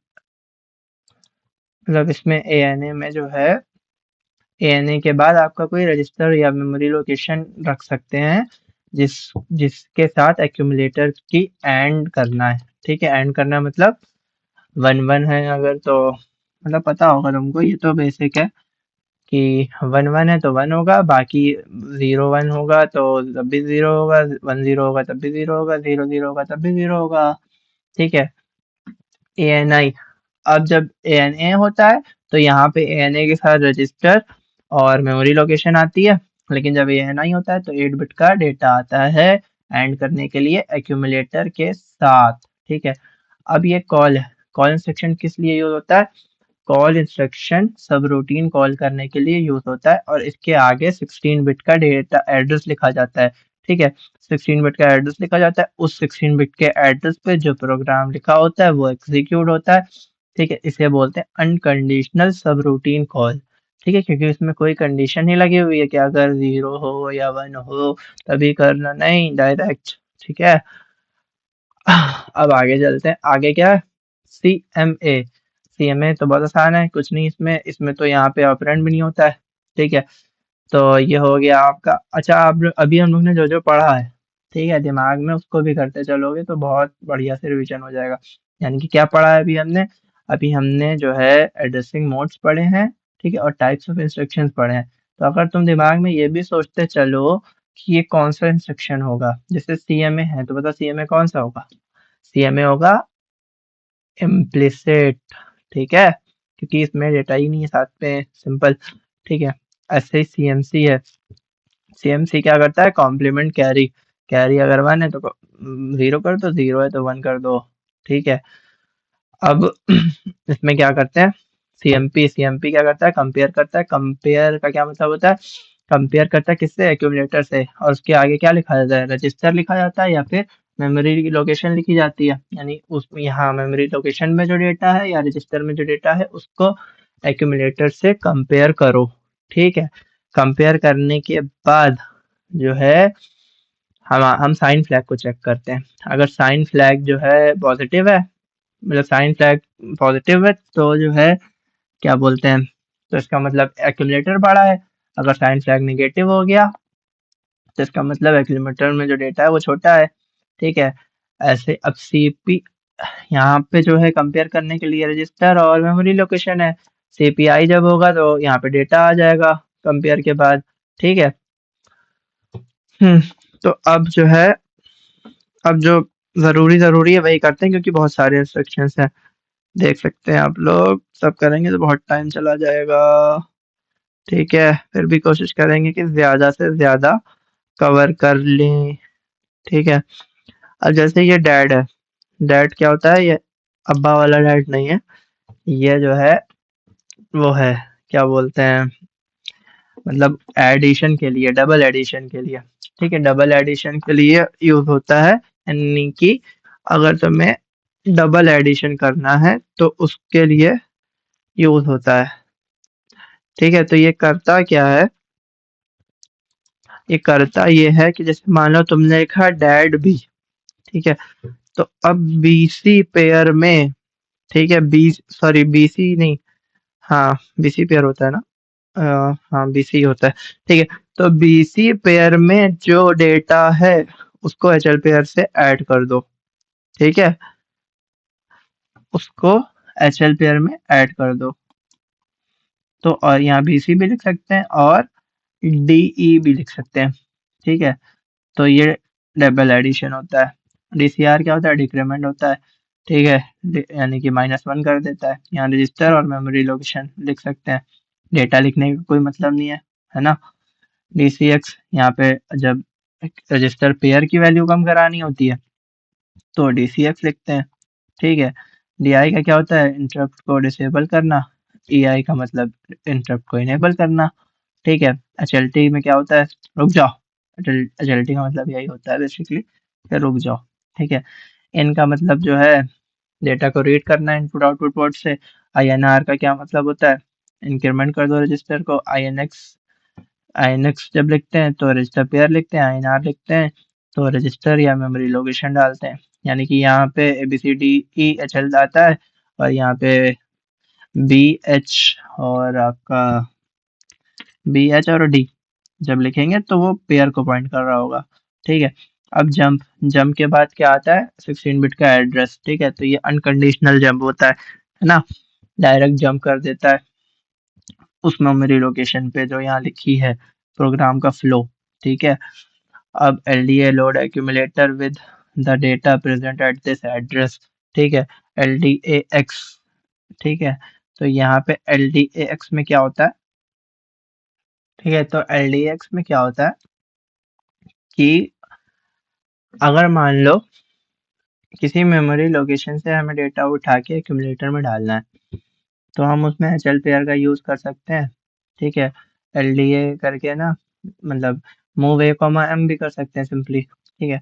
मतलब इसमें ANA में जो है, ANA के बाद आपका कोई रजिस्टर या मेमोरी लोकेशन रख सकते हैं जिस जिसके साथ एक्यूमुलेटर की एंड करना है। ठीक है, एंड करना मतलब 1 1 है अगर, तो मतलब पता होगा तुमको, ये तो बेसिक है कि 1 1 है तो 1 होगा, बाकी 0 1 होगा तो तब भी 0 होगा, 1 0 होगा तब भी 0 होगा, 0 0 होगा तब भी 0 होगा। ठीक है, ANI, अब जब ANA होता है तो यहाँ पे ANA के साथ रजिस्टर और मेमोरी लोकेशन आती है, लेकिन जब ये नहीं होता है तो 8 बिट का डेटा आता है एंड करने के लिए एक्यूमुलेटर के साथ। ठीक है, अब ये कॉल है, कॉल इंस्ट्रक्शन किस लिए यूज होता है? कॉल इंस्ट्रक्शन सब रूटीन कॉल करने के लिए यूज होता है और इसके आगे 16 बिट का डेटा एड्रेस लिखा जाता है। ठीक है, 16 बिट का एड्रेस लिखा जाता है, उस 16 बिट के एड्रेस पे जो प्रोग्राम लिखा होता है वो एग्जीक्यूट होता है। ठीक है, इसे बोलते हैं अनकंडीशनल सब रूटीन कॉल। ठीक है, क्योंकि इसमें कोई कंडीशन नहीं लगी हुई है कि अगर 0 हो या 1 हो तभी करना, नहीं, डायरेक्ट। ठीक है, अब आगे चलते हैं, आगे क्या है? C M A. C M A तो बहुत आसान है, कुछ नहीं इसमें, इसमें तो यहाँ पे ऑपरेंड भी नहीं होता है। ठीक है, तो ये हो गया आपका। अच्छा, अब अभी हम लोग ने जो जो पढ़ा है, ठीक है, दिमाग में उसको भी करते चलोगे तो बहुत बढ़िया से रिवीजन हो जाएगा। यानी कि क्या पढ़ा है अभी हमने? अभी हमने जो है एड्रेसिंग मोड्स पढ़े हैं, ठीक है, और टाइप्स ऑफ इंस्ट्रक्शंस पढ़े हैं। तो अगर तुम दिमाग में ये भी सोचते चलो कि ये कौन सा इंस्ट्रक्शन होगा, जैसे सी एम ए है तो बता सी एम ए कौन सा होगा? सी एम ए होगा इम्प्लिसिट। ठीक है, क्योंकि इसमें डेटा ही नहीं है साथ में, सिंपल। ठीक है, ऐसे ही सीएमसी है। सीएमसी क्या करता है? Complement carry. कैरी अगर 1 है तो 0 कर दो, 0 है तो 1 कर दो। ठीक है, अब इसमें क्या करते हैं? सीएमपी, सीएमपी क्या करता है? कंपेयर करता है। कंपेयर का क्या मतलब होता है? कंपेयर करता है किससे? एक्यूमुलेटर से। और उसके आगे क्या लिखा जाता है? रजिस्टर लिखा जाता है या फिर मेमोरी की लोकेशन लिखी जाती है। यानी उस यहाँ मेमोरी लोकेशन में जो डेटा है या रजिस्टर में जो डेटा है उसको एक्यूमुलेटर से कंपेयर करो। ठीक है, कंपेयर करने के बाद जो है हम साइन फ्लैग को चेक करते हैं। अगर साइन फ्लैग जो है पॉजिटिव है, मतलब साइन फ्लैग पॉजिटिव है तो जो है क्या बोलते हैं, तो इसका मतलब एक्यूमुलेटर बड़ा है। अगर साइन फ्लैग नेगेटिव हो गया तो इसका मतलब एक्यूमुलेटर में जो डेटा है वो छोटा है। ठीक है, ऐसे अब सीपी, यहाँ पे जो है कंपेयर करने के लिए रजिस्टर और मेमोरी लोकेशन है। सीपीआई जब होगा तो यहाँ पे डेटा आ जाएगा कंपेयर के बाद। ठीक है, हम्म, तो अब जो है, अब जो जरूरी है वही करते हैं, क्योंकि बहुत सारे इंस्ट्रक्शंस हैं, देख सकते हैं आप लोग। सब करेंगे तो बहुत टाइम चला जाएगा। ठीक है, फिर भी कोशिश करेंगे कि ज्यादा से ज्यादा कवर कर लें। ठीक है, अब जैसे ये डैड है, डैड क्या होता है? ये अब्बा वाला डैड नहीं है, ये जो है वो है, क्या बोलते हैं, मतलब एडिशन के लिए, डबल एडिशन के लिए। ठीक है, डबल एडिशन के लिए यूज होता है, यानी कि अगर तुम्हें डबल एडिशन करना है तो उसके लिए यूज होता है। ठीक है, तो ये करता क्या है? ये करता ये है कि जैसे मान लो तुमने लिखा डैड बी। ठीक है, तो अब बीसी पेयर में, ठीक है, बी, सॉरी बीसी नहीं, हाँ बीसी पेयर होता है ना, हाँ बीसी होता है। ठीक है, तो बीसी पेयर में जो डेटा है उसको एचएल पेयर से ऐड कर दो। ठीक है, उसको एचएल पेयर में ऐड कर दो। तो और यहाँ बीसी भी लिख सकते हैं और डीई भी लिख सकते हैं। ठीक है, तो ये डबल एडिशन होता है। डीसीआर क्या होता है? डिक्रीमेंट होता है। ठीक है, यानी कि -1 कर देता है। यहाँ रजिस्टर और मेमोरी लोकेशन लिख सकते हैं, डेटा लिखने का कोई मतलब नहीं है ना। डीसीएक्स, यहाँ पे जब रजिस्टर पेयर की वैल्यू कम करानी होती है तो डीसीएक्स लिखते हैं। ठीक है, डीआई का क्या होता है? इंटरप्ट को डिसेबल करना। ईआई का मतलब इंटरप्ट को इनेबल करना। ठीक है, एचएलटी में क्या होता है? रुक जाओ। एचएलटी का मतलब यही होता है बेसिकली, रुक जाओ। ठीक है, इनका मतलब जो है डेटा को रीड करना है इनपुट आउटपुट पोर्ट से। आईएनआर का क्या मतलब होता है? इंक्रीमेंट कर दो रजिस्टर को। आईएनएक्स, आईएनएक्स जब लिखते हैं तो रजिस्टर पेयर लिखते हैं, आईएनआर लिखते हैं तो रजिस्टर या मेमोरी लोकेशन डालते हैं। यानी कि यहाँ पे A B C D E H L आता है और यहाँ पे बी एच और आपका बी एच और डी जब लिखेंगे तो वो पेयर को पॉइंट कर रहा होगा। ठीक है, अब जंप, जंप के बाद क्या आता है? 16 बिट का एड्रेस। ठीक है, तो ये अनकंडीशनल जंप होता है ना, डायरेक्ट जंप कर देता है उस मेमोरी लोकेशन पे जो यहाँ लिखी है प्रोग्राम का फ्लो। ठीक है, अब LDA load accumulator with the data present at this address. ठीक है, एलडीए एक्स। ठीक है, तो यहाँ पे एलडीए एक्स में क्या होता है? ठीक है, तो LDX में क्या होता है कि अगर मान लो किसी मेमोरी लोकेशन से हमें डेटा उठा के एक्यूमुलेटर में डालना है, तो हम उसमें HL पेयर का यूज़ कर सकते हैं। ठीक है, LDA करके ना, मतलब मूव ए कॉमा एम भी कर सकते हैं सिंपली। ठीक है,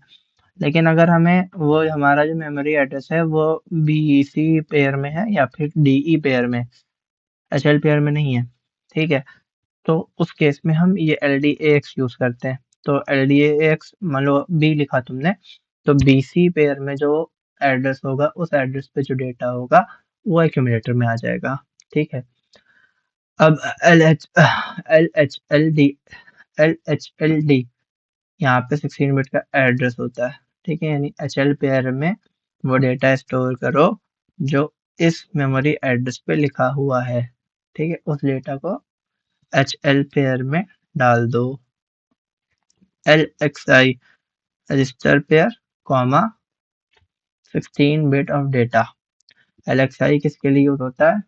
लेकिन अगर हमें वो हमारा जो मेमोरी एड्रेस है वो BC पेयर में है या फिर DE पेयर में, HL पेयर में नहीं है। ठीक है, तो उस केस में हम ये LDAX यूज़ करते हैं। तो LDAX मान लो बी लिखा तुमने, तो BC पेयर में जो एड्रेस होगा उस एड्रेस पे जो डेटा होगा वो एक्यूमुलेटर में आ जाएगा। ठीक है, अब LHLD यहाँ पे 16 बिट का एड्रेस होता है। ठीक है, यानी HL पेयर में वो डेटा स्टोर करो जो इस मेमोरी एड्रेस पे लिखा हुआ है। ठीक है, उस डेटा को HL पेयर में डाल दो। LXI register pair comma 16 bit of data. LXI किसके लिए यूज होता है?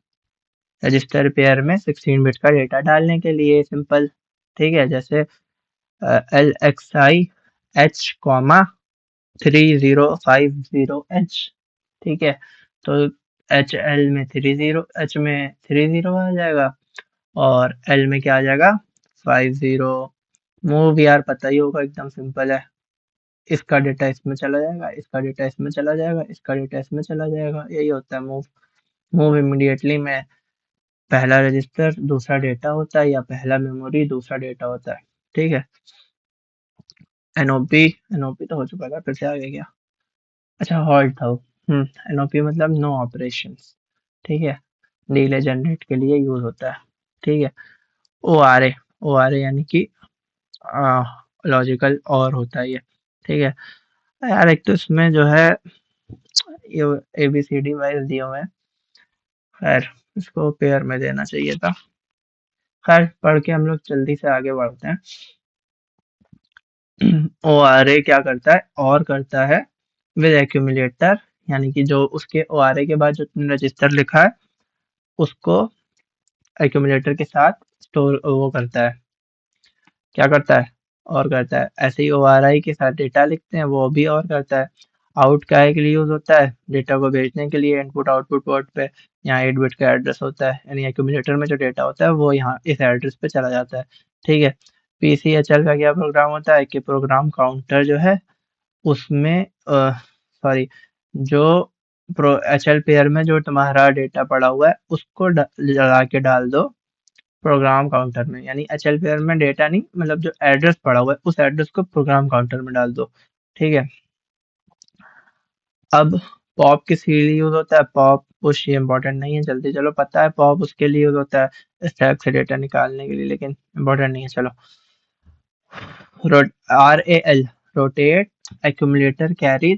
रजिस्टर पेयर में 16 बिट का डेटा डालने के लिए, सिंपल। ठीक है, जैसे LXI H कॉमा 3050H। ठीक है, तो HL में 30, H में 30 आ जाएगा और L में क्या आ जाएगा? 50। मूव यार पता ही होगा, एकदम सिंपल है। इसका डेटा इसमें चला जाएगा, इसका डेटा इसमें चला जाएगा, इसका डेटा इसमें चला जाएगा, यही होता है मूव। मूव इमीडिएटली में पहला रजिस्टर दूसरा डेटा होता है, या पहला मेमोरी दूसरा डेटा होता है। ठीक है, एनओपी, एनओपी तो हो चुका था, फिर से आ गया क्या? अच्छा, हॉल्ट था वो। एनओपी मतलब नो ऑपरेशंस। ठीक है, डिले जनरेट के लिए यूज होता है। ठीक है, ORA, ORA यानी कि लॉजिकल और होता है ये। ठीक है यार, एक तो इसमें जो है ये ABCD वाइज दिए हुए हैं, खैर इसको पेयर में देना चाहिए था। खैर पढ़ के हम लोग जल्दी से आगे बढ़ते हैं। ORA क्या करता है? और करता है विद एक्यूमुलेटर, यानी कि जो उसके ORA के बाद जो तुमने रजिस्टर लिखा है उसको एक्यूमुलेटर के साथ स्टोर वो करता है। क्या करता है? और करता है। ऐसे ही ORI के साथ डेटा लिखते हैं, वो भी और करता है। आउट काहे के लिए यूज होता है? डेटा को भेजने के लिए इनपुट आउटपुट पोर्ट पे। यहाँ 8 बिट का एड्रेस होता है, यानी एक्यूमुलेटर में जो डेटा होता है वो यहाँ इस एड्रेस पे चला जाता है। ठीक है, PCHL का क्या प्रोग्राम होता है कि प्रोग्राम काउंटर जो है उसमें सॉरी, जो प्रो HL पेयर में जो तुम्हारा डेटा पड़ा हुआ है उसको लगा के डाल दो प्रोग्राम काउंटर में। यानी HL पेयर में डेटा नहीं, मतलब जो एड्रेस पड़ा हुआ है उस एड्रेस को प्रोग्राम काउंटर में डाल दो। ठीक है, अब पॉप किस लिए यूज होता है? पॉप पुश ये इंपॉर्टेंट नहीं है, जल्दी चलो, पता है पॉप उसके लिए यूज होता है स्टैक से डेटा निकालने के लिए, लेकिन इंपॉर्टेंट नहीं है। चलो, RAL rotate accumulator carry,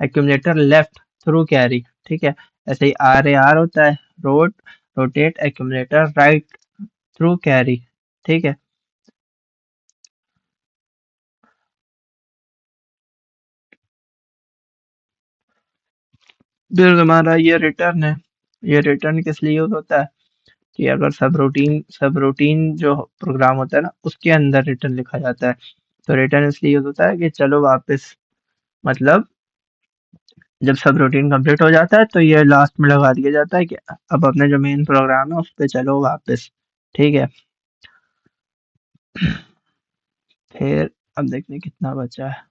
accumulator left through carry. ठीक है, ऐसे ही RAR होता है rotate accumulator right through carry. ठीक है, फिर हमारा ये रिटर्न है। ये रिटर्न किस लिए यूज होता है कि अगर सब रूटीन जो प्रोग्राम होता है ना उसके अंदर रिटर्न लिखा जाता है, तो रिटर्न इसलिए यूज होता है कि चलो वापस, मतलब जब सब रूटीन कंप्लीट हो जाता है तो ये लास्ट में लगा दिया जाता है कि अब अपने जो मेन प्रोग्राम है उस पे चलो वापस। ठीक है, फिर अब देखते हैं कितना बचा है।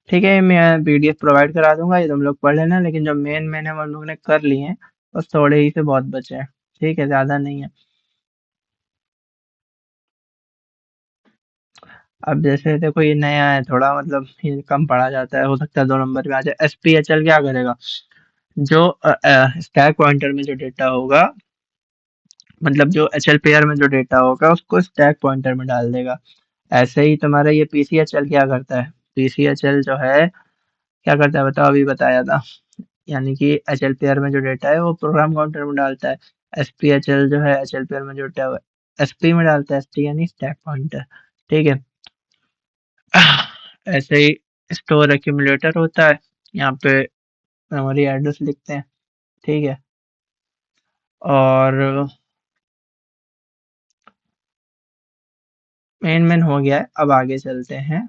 ठीक है, मैं PDF प्रोवाइड करा दूंगा, ये तुम लोग पढ़ लेना, लेकिन जो मेन मेन है वो हम लोग ने कर लिए हैं, बस थोड़े ही से बहुत बचे हैं। ठीक है, ज्यादा नहीं है। अब जैसे देखो ये नया है थोड़ा, मतलब ये कम पढ़ा जाता है, हो सकता है 2 नंबर में आ जाए। SPHL क्या करेगा? जो स्टैक पॉइंटर में जो डेटा होगा, मतलब जो HL पेयर में जो डेटा होगा उसको स्टैक पॉइंटर में डाल देगा। ऐसे ही तुम्हारा ये PCHL क्या करता है? PCHL जो है क्या करता है बताओ, अभी बताया था। यानी कि HL पेयर में जो डेटा है वो प्रोग्राम काउंटर में डालता है। SPHL जो है HL पेयर में जो डेटा है SP में डालता है, SP यानी स्टैक पॉइंटर। ठीक है, ऐसे ही स्टोर एक्यूमुलेटर होता है, यहाँ पे मेमोरी एड्रेस लिखते हैं। ठीक है, और मेन हो गया है। अब आगे चलते हैं।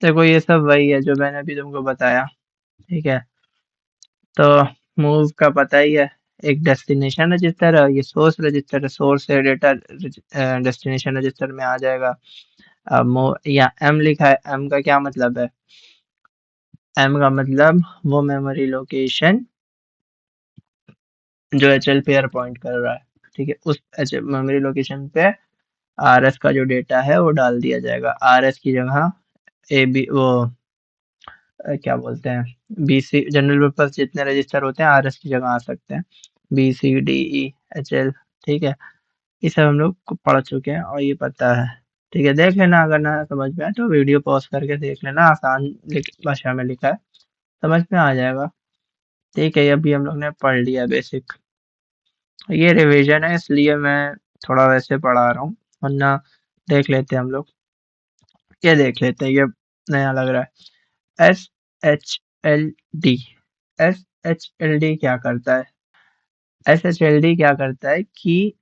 देखो ये सब वही है जो मैंने अभी तुमको बताया। ठीक है, तो मूव का पता ही है। एक डेस्टिनेशन रजिस्टर है, ये सोर्स रजिस्टर है, सोर्स से डेटा डेस्टिनेशन रजिस्टर में आ जाएगा। अब या एम लिखा है, एम का क्या मतलब है? एम का मतलब वो मेमोरी लोकेशन जो एचएल पेयर पॉइंट कर रहा है। ठीक है, उस एच मेमोरी लोकेशन पे आरएस का जो डेटा है वो डाल दिया जाएगा। आरएस की जगह ए बी वो क्या बोलते हैं, बीसी जनरल पर्पस जितने रजिस्टर होते हैं आरएस की जगह आ सकते हैं। B C D E H L. ठीक है, ये सब हम लोग को पढ़ चुके हैं और ये पता है। ठीक है, देख लेना, अगर ना समझ में आए तो वीडियो पॉज करके देख लेना, आसान भाषा में लिखा है, समझ में आ जाएगा। ठीक है, ये अभी हम लोग ने पढ़ लिया बेसिक। ये रिवीजन है इसलिए मैं थोड़ा वैसे पढ़ा रहा हूँ, वरना देख लेते हैं हम लोग। ये देख लेते हैं, ये नया लग रहा है। S H L D. S H L D क्या करता है? एस एच एल डी क्या करता है कि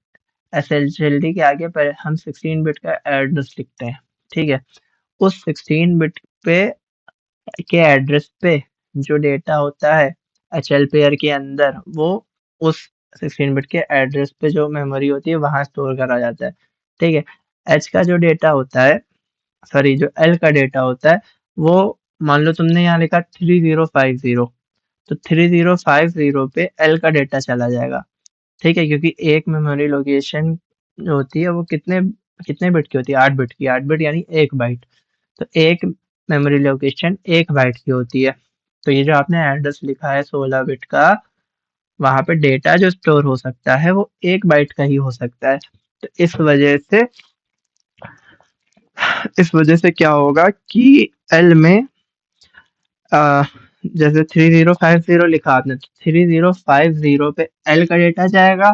एस एच एल डी के आगे पर हम 16 बिट का एड्रेस लिखते हैं। ठीक है, उस 16 बिट पे के एड्रेस पे जो डेटा होता है एच एल पेयर के अंदर, वो उस 16 बिट के एड्रेस पे जो मेमोरी होती है वहां स्टोर करा जाता है। ठीक है, एच का जो डेटा होता है, सॉरी जो एल का डेटा होता है, वो मान लो तुमने यहाँ लिखा 3050, तो 3050 पे एल का डेटा चला जाएगा। ठीक है, क्योंकि एक मेमोरी लोकेशन जो होती है वो कितने कितने बिट की होती है? 8 बिट की। 8 बिट यानी 1 बाइट। तो एक मेमोरी लोकेशन 1 बाइट की होती है। तो ये जो आपने एड्रेस लिखा है 16 बिट का, वहां पे डेटा जो स्टोर हो सकता है वो 1 बाइट का ही हो सकता है। तो इस वजह से क्या होगा कि एल में आ, जैसे 3050 लिखा आपने, तो 3050 पे एल का डेटा जाएगा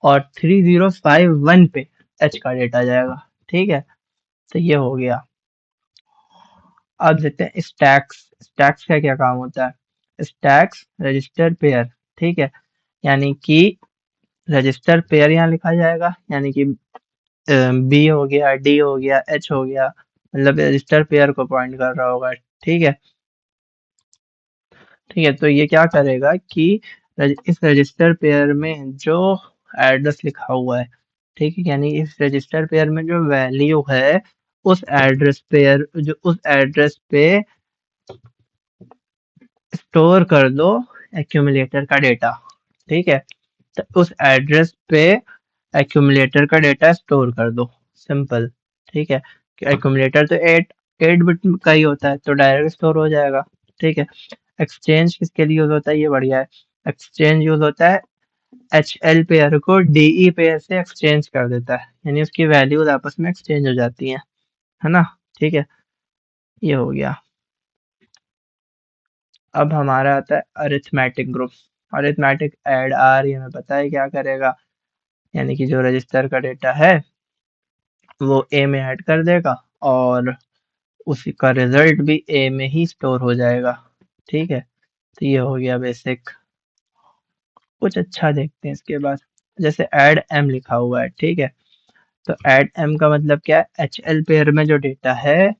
और 3051 पे एच का डेटा जाएगा। ठीक है, तो ये हो गया। अब देखते हैं स्टैक्स। स्टैक्स का क्या काम होता है? Stacks register pair. ठीक है, यानी कि रजिस्टर पेयर यहाँ लिखा जाएगा, यानी कि बी हो गया, डी हो गया, एच हो गया, मतलब रजिस्टर पेयर को पॉइंट कर रहा होगा। ठीक है। ठीक है, तो ये क्या करेगा कि इस रजिस्टर पेयर में जो एड्रेस लिखा हुआ है, ठीक है, यानी इस रजिस्टर पेयर में जो वैल्यू है, उस एड्रेस पे स्टोर कर दो एक्यूमुलेटर का डेटा। ठीक है, तो उस एड्रेस पे एक्यूमुलेटर का डेटा स्टोर कर दो, सिंपल। ठीक है, कि एक्यूमुलेटर तो 8 बिट का ही होता है, तो डायरेक्ट स्टोर हो जाएगा। ठीक है, एक्सचेंज किसके लिए यूज होता है? ये बढ़िया है। एक्सचेंज यूज होता है एच एल पेयर को डीई पेयर से एक्सचेंज कर देता है, यानी उसकी वैल्यूज आपस में एक्सचेंज हो जाती हैं, है ना? ठीक है, ये हो गया। अब हमारा आता है arithmetic group. Arithmetic add R, ये हमें पता है क्या करेगा, यानी कि जो रजिस्टर का डेटा है वो ए में ऐड कर देगा और उसी का रिजल्ट भी ए में ही स्टोर हो जाएगा। ठीक है, तो ये हो गया बेसिक। कुछ अच्छा देखते हैं इसके बाद। जैसे ऐड एम लिखा हुआ है, ठीक है, तो ऐड एम का मतलब क्या है? एच एल पेयर में जो डेटा है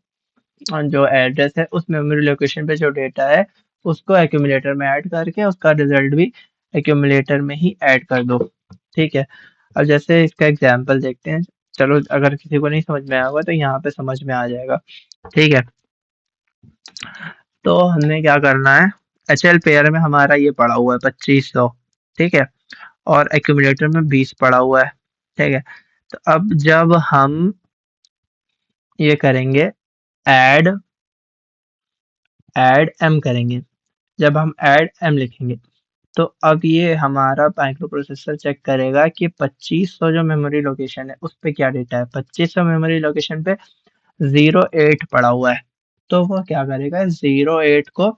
और जो एड्रेस है उस मेमोरी लोकेशन पे जो डेटा है उसको एक्यूमुलेटर में ऐड करके उसका रिजल्ट भी एक्यूमुलेटर में ही ऐड कर दो। ठीक है, अब जैसे इसका एग्जांपल देखते हैं। चलो, अगर किसी को नहीं समझ में आया होगा तो यहाँ पे समझ में आ जाएगा। ठीक है, तो हमें क्या करना है? एच एल पेयर में हमारा ये पड़ा हुआ है 2500। ठीक है, और एक्यूमुलेटर में 20 पड़ा हुआ है। ठीक है, तो अब जब हम ये करेंगे, ऐड ऐड एम करेंगे, जब हम ऐड एम लिखेंगे, तो अब ये हमारा माइक्रो प्रोसेसर चेक करेगा कि 2500 जो मेमोरी लोकेशन है उस पे क्या डेटा है। 2500 मेमोरी लोकेशन पे 08 पड़ा हुआ है, तो वो क्या करेगा? 08 को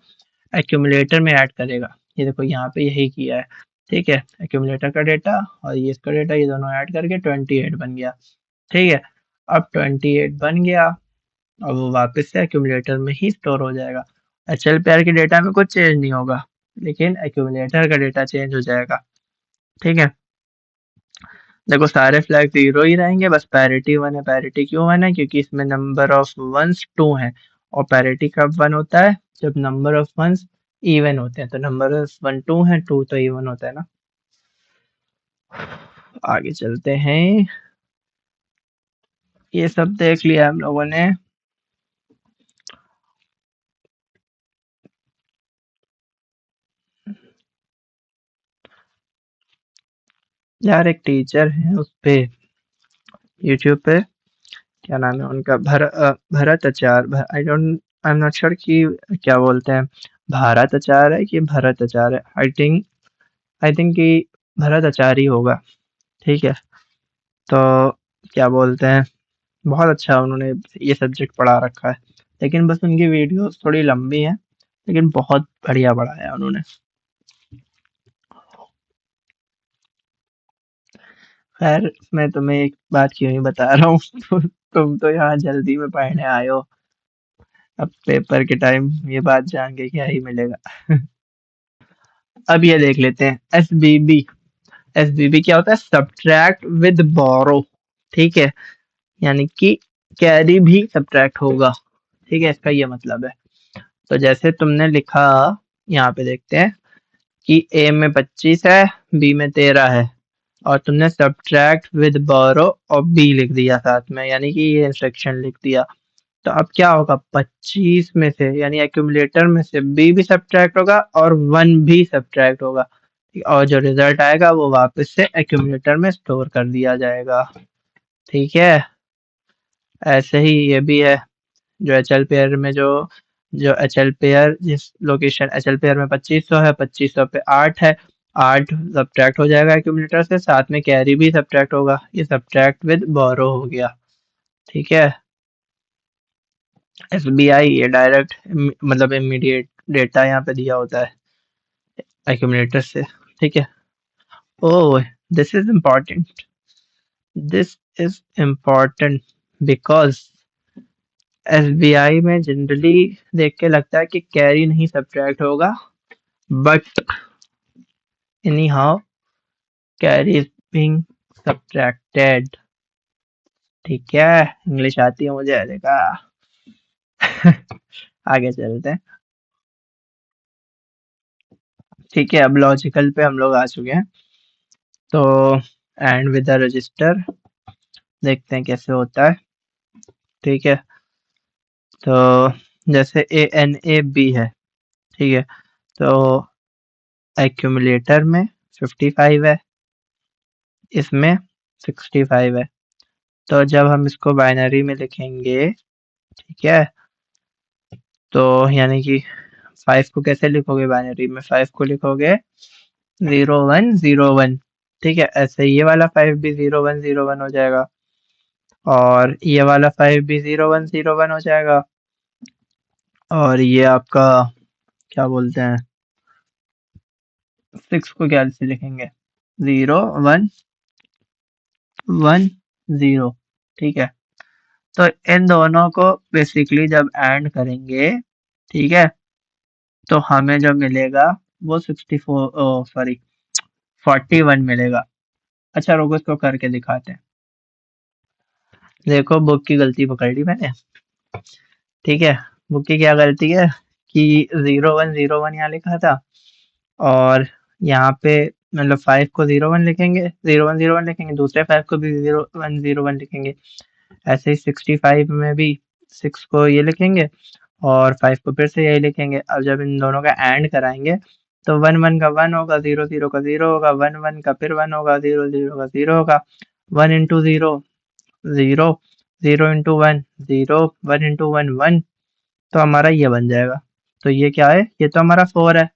एक्यूमुलेटर में ऐड करेगा। ये देखो यहाँ पे यही किया है। ठीक है, एक्यूमुलेटर का डेटा और ये इसका डेटा, ये दोनों ऐड करके 28 बन गया। ठीक है, अब 28 बन गया, अब वो वापस से एक्यूमुलेटर में ही स्टोर हो जाएगा। एचएल पेयर के डेटा में कुछ चेंज नहीं होगा, लेकिन एक्यूमुलेटर का डेटा चेंज हो जाएगा। ठीक है, देखो सारे फ्लैग जीरो ही रहेंगे, बस पैरिटी वन है। पैरिटी क्यों वन है? क्योंकि इसमें नंबर ऑफ वंस टू है। और पैरिटी कब वन होता है? जब नंबर ऑफ वंस इवन होते हैं। तो नंबर ऑफ वन टू है, टू तो इवन होता है ना। आगे चलते हैं। ये सब देख लिया हम लोगों ने। यार एक टीचर है उस पे, यूट्यूब पे, क्या नाम है उनका, भरत आचार्य। आई एम नॉट श्योर कि क्या बोलते हैं, भारत आचार्य है कि भरत आचार्य है। आई थिंक कि भरत आचार्य ही होगा। ठीक है। तो क्या बोलते हैं, बहुत अच्छा उन्होंने ये सब्जेक्ट पढ़ा रखा है। लेकिन बस उनकी वीडियो थोड़ी लंबी है, लेकिन बहुत बढ़िया पढ़ाया उन्होंने। खैर मैं तुम्हें एक बात क्यों ही बता रहा हूँ तुम तो यहाँ जल्दी में पढ़ने आए हो। अब पेपर के टाइम ये बात जान के क्या ही मिलेगा। अब ये देख लेते हैं एसबीबी। एसबीबी क्या होता है? सब्ट्रैक्ट विद बोरो। ठीक है, यानी कि कैरी भी सब्ट्रैक्ट होगा। ठीक है, इसका ये मतलब है। तो जैसे तुमने लिखा, यहाँ पे देखते हैं कि ए में 25 है, बी में 13 है, और तुमने सब्ट्रैक्ट विद बोरो और बी लिख दिया साथ में, यानी कि ये इंस्ट्रक्शन लिख दिया। तो अब क्या होगा? 25 में से, यानी एक्यूमुलेटर में से बी भी सब्ट्रैक्ट होगा और वन भी सब्ट्रैक्ट होगा। और जो रिजल्ट आएगा वो वापस से एक्यूमुलेटर में स्टोर कर दिया जाएगा। ठीक है। ऐसे ही ये भी है। जो एचएल पेयर में जो एचएल पेयर, जिस लोकेशन एचएल पेयर में 2500 है, 2500 पे 8 है, 8 सब्ट्रैक्ट हो जाएगा एक्यूमुलेटर से, साथ में कैरी भी सब्ट्रैक्ट होगा। ये सब्ट्रैक्ट विद बोरो हो गया। ठीक है। एसबीआई ये डायरेक्ट मतलब इमीडिएट डेटा यहाँ पे दिया होता है एक्यूमुलेटर से। ठीक है। Oh, this is important. This is important because SBI में जनरली देख के लगता है कि कैरी नहीं सब्ट्रैक्ट होगा, but anyhow carry is being subtracted. ठीक है, इंग्लिश आती है मुझे, देखा। आगे चलते हैं। ठीक है, अब लॉजिकल पे हम लोग आ चुके हैं। तो एंड विद द रजिस्टर देखते हैं कैसे होता है। ठीक है। तो जैसे ए एन ए बी है। ठीक है। तो एक्यूमुलेटर में 55 है, इसमें 65 है। तो जब हम इसको बाइनरी में लिखेंगे, ठीक है, तो यानी कि 5 को कैसे लिखोगे बाइनरी में? 5 को लिखोगे 0101। ठीक है, ऐसे ये वाला 5 भी 0101 हो जाएगा, और ये वाला 5 भी 0101 हो जाएगा, और ये आपका क्या बोलते हैं, 6 को क्या से लिखेंगे? 0110। ठीक है। तो इन दोनों को बेसिकली जब एंड करेंगे, ठीक है, तो हमें जो मिलेगा वो 64, सॉरी 41 मिलेगा। अच्छा रुको, इसको करके दिखाते हैं। देखो बुक की गलती पकड़ ली मैंने। ठीक है, बुक की क्या गलती है कि 0101 यहाँ लिखा था, और यहाँ पे मतलब 5 को 01 लिखेंगे, 0101 लिखेंगे, दूसरे 5 को भी 0101 लिखेंगे। ऐसे ही 65 में भी 6 को ये लिखेंगे और 5 को फिर से यही लिखेंगे। अब जब इन दोनों का एंड कराएंगे तो 1 1 का 1 होगा, 0 0 का 0 होगा, 1 1 का फिर 1 होगा, 0 0 का 0 होगा, 1 इंटू 0 0, 0 इंटू 1 0, 1 इंटू 1 1। तो हमारा ये बन जाएगा। तो ये क्या है? ये तो हमारा 4 है।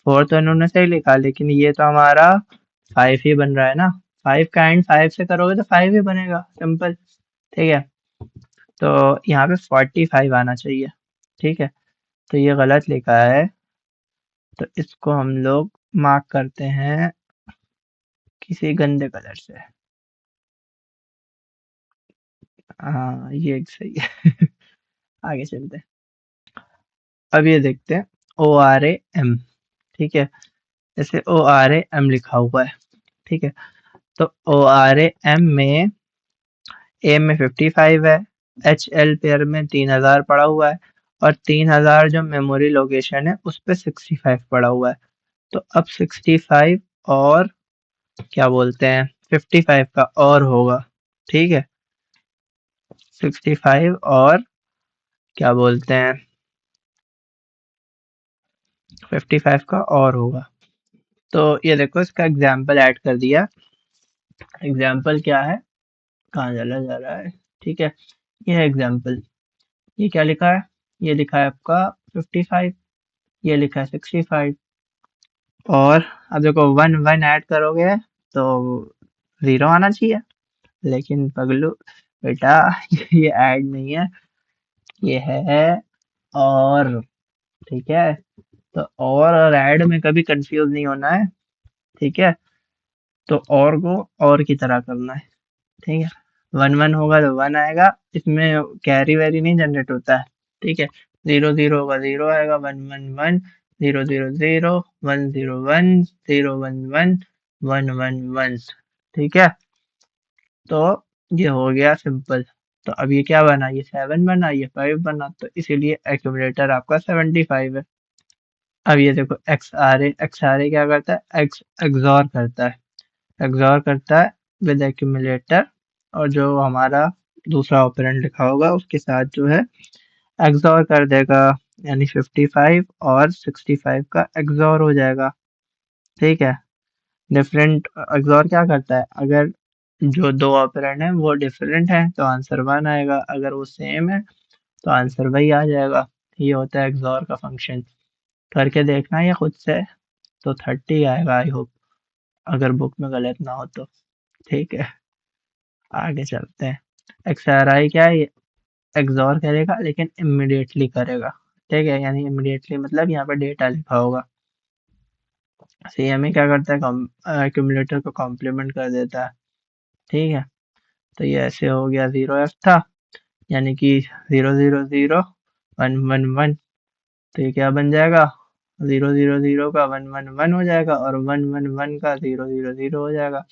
4 तो इन्होंने सही लिखा, लेकिन ये तो हमारा 5 ही बन रहा है ना। 5 का एंड 5 से करोगे तो 5 ही बनेगा, सिंपल। ठीक है। तो यहाँ पे 45 आना चाहिए। ठीक है। तो ये गलत लिखा है, तो इसको हम लोग मार्क करते हैं किसी गंदे कलर से। हाँ ये सही है। आगे चलते हैं। अब ये देखते हैं ORAM। ठीक है, जैसे ORAM लिखा हुआ है। ठीक है, तो ओ आर एम में ए में 55 है, एच एल पेयर में 3000 पड़ा हुआ है, और 3000 जो मेमोरी लोकेशन है उस पे 65 पड़ा हुआ है। तो अब 65 और क्या बोलते हैं 55 का और होगा, ठीक है, 65 और क्या बोलते हैं 55 का और होगा। तो ये देखो इसका एग्जाम्पल ऐड कर दिया। एग्जाम्पल क्या है, कहाँ चला जा रहा है, ठीक है, ये है एग्जाम्पल। ये क्या लिखा है, ये लिखा है आपका 55, ये लिखा है 65, और अब देखो 1 1 ऐड करोगे तो 0 आना चाहिए, लेकिन पगलू बेटा ये ऐड नहीं है, ये है और, ठीक है। तो और ऐड में कभी कंफ्यूज नहीं होना है, ठीक है। तो और को और की तरह करना है, ठीक है। 1 1 होगा तो 1 आएगा, इसमें कैरी वैरी नहीं जनरेट होता है, ठीक है। 0 0 होगा 0 आएगा, 1 1 1, 0 0 0, 1 0 1, 0 1 1, 1 1 1, ठीक है। तो ये हो गया सिंपल। तो अब ये क्या बना, ये 7 बना, ये 5 बना, तो इसीलिए एक्यूमुलेटर आपका 75 है। अब ये देखो एक्स आर ए क्या करता है, एक्स एक्सॉर करता है, एक्सॉर करता है विद एक्यूमुलेटर, और जो हमारा दूसरा ऑपरेंड लिखा होगा उसके साथ जो है एक्सॉर कर देगा, यानी 55 और 65 का एक्सॉर हो जाएगा, ठीक है। डिफरेंट एक्सॉर क्या करता है, अगर जो दो ऑपरेंड है वो डिफरेंट है तो आंसर 1 आएगा, अगर वो सेम है तो आंसर वही आ जाएगा। ये होता है एक्सॉर का फंक्शन, करके देखना ये खुद से, तो 30 आएगा आई होप, अगर बुक में गलत ना हो तो, ठीक है। आगे चलते हैं। एक्सआरआई क्या है, एक्सॉर करेगा लेकिन इमिडिएटली करेगा, ठीक है, यानी इमिडिएटली मतलब यहाँ पे डेटा लिखा होगा। सीएमए क्या करता है, एक्यूमुलेटर को कॉम्प्लीमेंट कर देता है, ठीक है। तो ये ऐसे हो गया, 0f था, यानी कि 0 0 0 1 1 1, तो ये क्या बन जाएगा, 0 0 0 का 1 1 1 हो जाएगा, और 1 1 1 का 0 0 0 हो जाएगा,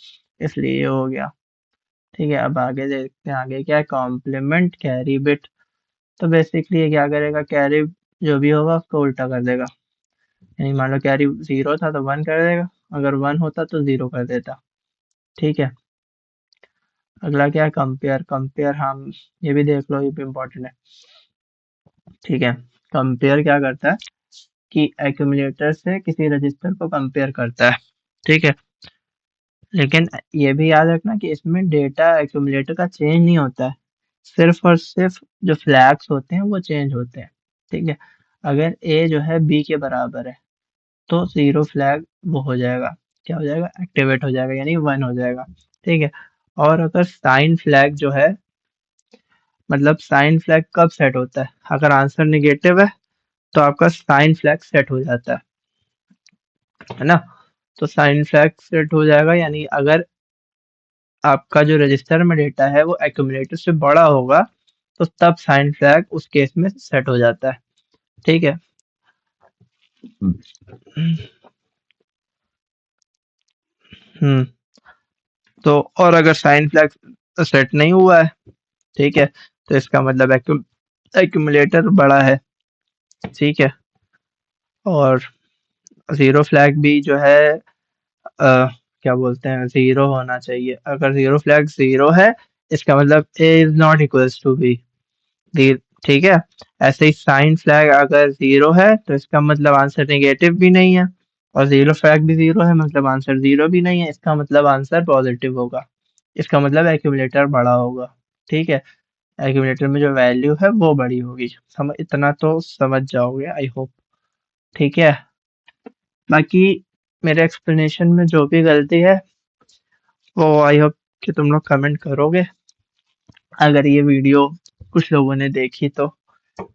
इसलिए ये हो गया, ठीक है। अब आगे देखते हैं, आगे क्या है, कॉम्प्लीमेंट कैरी बिट। तो बेसिकली ये क्या करेगा, कैरी जो भी होगा उसको उल्टा कर देगा, यानी मान लो कैरी 0 था तो 1 कर देगा, अगर 1 होता तो 0 कर देता, ठीक है। अगला क्या है, कंपेयर। कंपेयर हम ये भी देख लो, ये भी इम्पोर्टेंट है, ठीक है। कंपेयर क्या करता है कि एक्यूमुलेटर से किसी रजिस्टर को कंपेयर करता है, ठीक है। लेकिन ये भी याद रखना कि इसमें डेटा एक्यूमुलेटर का चेंज नहीं होता है, सिर्फ और सिर्फ जो फ्लैग्स होते हैं वो चेंज होते हैं, ठीक है। अगर ए जो है बी के बराबर है तो 0 फ्लैग वो हो जाएगा, क्या हो जाएगा, एक्टिवेट हो जाएगा, यानी 1 हो जाएगा, ठीक है। और अगर साइन फ्लैग जो है, मतलब साइन फ्लैग कब सेट होता है, अगर आंसर निगेटिव है तो आपका साइन फ्लैग सेट हो जाता है ना। तो साइन फ्लैग सेट हो जाएगा, यानी अगर आपका जो रजिस्टर में डेटा है वो एक्यूमुलेटर से बड़ा होगा तो तब साइन फ्लैग उस केस में सेट हो जाता है, ठीक है। हम्म। तो और अगर साइन फ्लैग सेट नहीं हुआ है, ठीक है, तो इसका मतलब एक्यूमुलेटर बड़ा है, ठीक है। और 0 फ्लैग भी जो है क्या बोलते हैं, 0 होना चाहिए, अगर 0 फ्लैग 0 है इसका मतलब A is not equals to B, ठीक है। ऐसे ही साइन फ्लैग अगर 0 है तो इसका मतलब आंसर नेगेटिव भी नहीं है, और 0 फ्लैग भी 0 है मतलब आंसर 0 भी नहीं है, इसका मतलब आंसर पॉजिटिव होगा, इसका मतलब एक्यूमुलेटर बड़ा होगा, ठीक है। एक्यूमुलेटर में जो वैल्यू है वो बड़ी होगी, समझ, इतना तो समझ जाओगे आई होप, ठीक है। बाकी मेरे एक्सप्लेनेशन में जो भी गलती है वो आई होप कि तुम लोग कमेंट करोगे, अगर ये वीडियो कुछ लोगों ने देखी तो।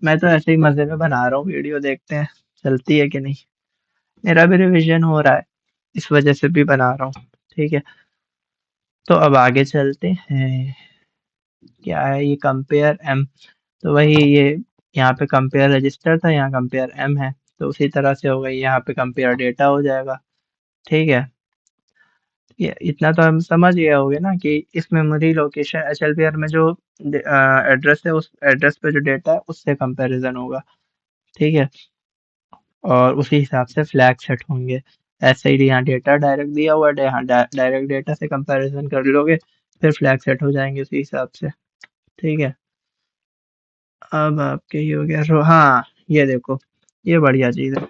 मैं तो ऐसे ही मजे में बना रहा हूँ वीडियो, देखते हैं चलती है कि नहीं, मेरा भी रिवीजन हो रहा है, इस वजह से भी बना रहा हूँ, ठीक है। तो अब आगे चलते हैं, क्या है ये कंपेयर एम, तो वही ये, यहाँ पे कंपेयर रजिस्टर था, यहाँ कंपेयर एम है, तो उसी तरह से हो गई, यहाँ पे कंपेयर डेटा हो जाएगा, ठीक है। ये इतना तो हम समझ गए होंगे ना कि इस मेमोरी लोकेशन एचएलपीआर में जो एड्रेस है उस एड्रेस पे जो डेटा है उससे कंपैरिजन होगा। ठीक है, और उसी हिसाब से फ्लैग सेट होंगे। ऐसे ही यहाँ डेटा डायरेक्ट दिया हुआ है, यहाँ डायरेक्ट डेटा से कंपैरिजन कर लोगे, फिर फ्लैग सेट हो जाएंगे उसी हिसाब से। ठीक है, अब आपके ये हो गया हाँ, ये देखो, ये बढ़िया चीज है,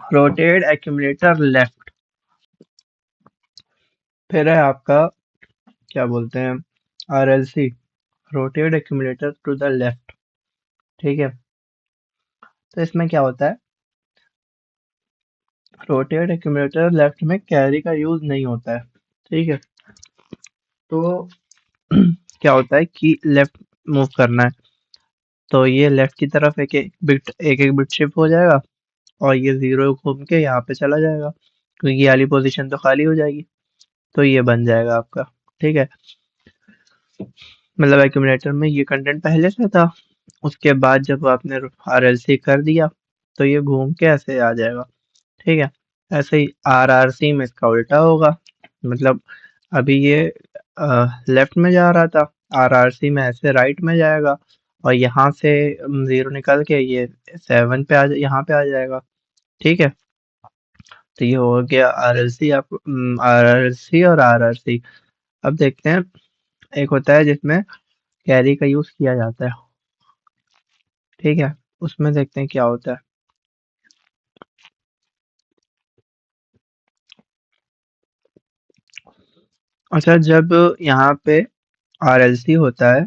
रोटेट एक्यूमुलेटर लेफ्ट। फिर है आपका, क्या बोलते हैं, RLC, rotate accumulator to the left. ठीक है, तो इसमें क्या होता है, रोटेट एक्यूमुलेटर लेफ्ट में कैरी का यूज नहीं होता है। ठीक है, तो क्या होता है कि लेफ्ट मूव करना है, तो ये लेफ्ट की तरफ एक एक बिट शिफ्ट हो जाएगा, और ये जीरो घूम के यहाँ पे चला जाएगा, क्योंकि ये वाली पोजीशन तो खाली हो जाएगी, तो ये बन जाएगा आपका। ठीक है, मतलब एक्यूमुलेटर में ये कंटेंट पहले से था, उसके बाद जब आपने आरएलसी कर दिया तो ये घूम के ऐसे आ जाएगा। ठीक है, ऐसे ही आरआरसी में इसका उल्टा होगा, मतलब अभी ये लेफ्ट में जा रहा था, आरआरसी में ऐसे राइट में जाएगा, और यहाँ से जीरो निकल के ये सेवन पे यहाँ पे आ जाएगा। ठीक है, तो ये हो गया आरएलसी, आप आरआरसी और आरआरसी। अब देखते हैं, एक होता है जिसमें कैरी का यूज किया जाता है। ठीक है, उसमें देखते हैं क्या होता है। अच्छा, जब यहाँ पे आरएलसी होता है,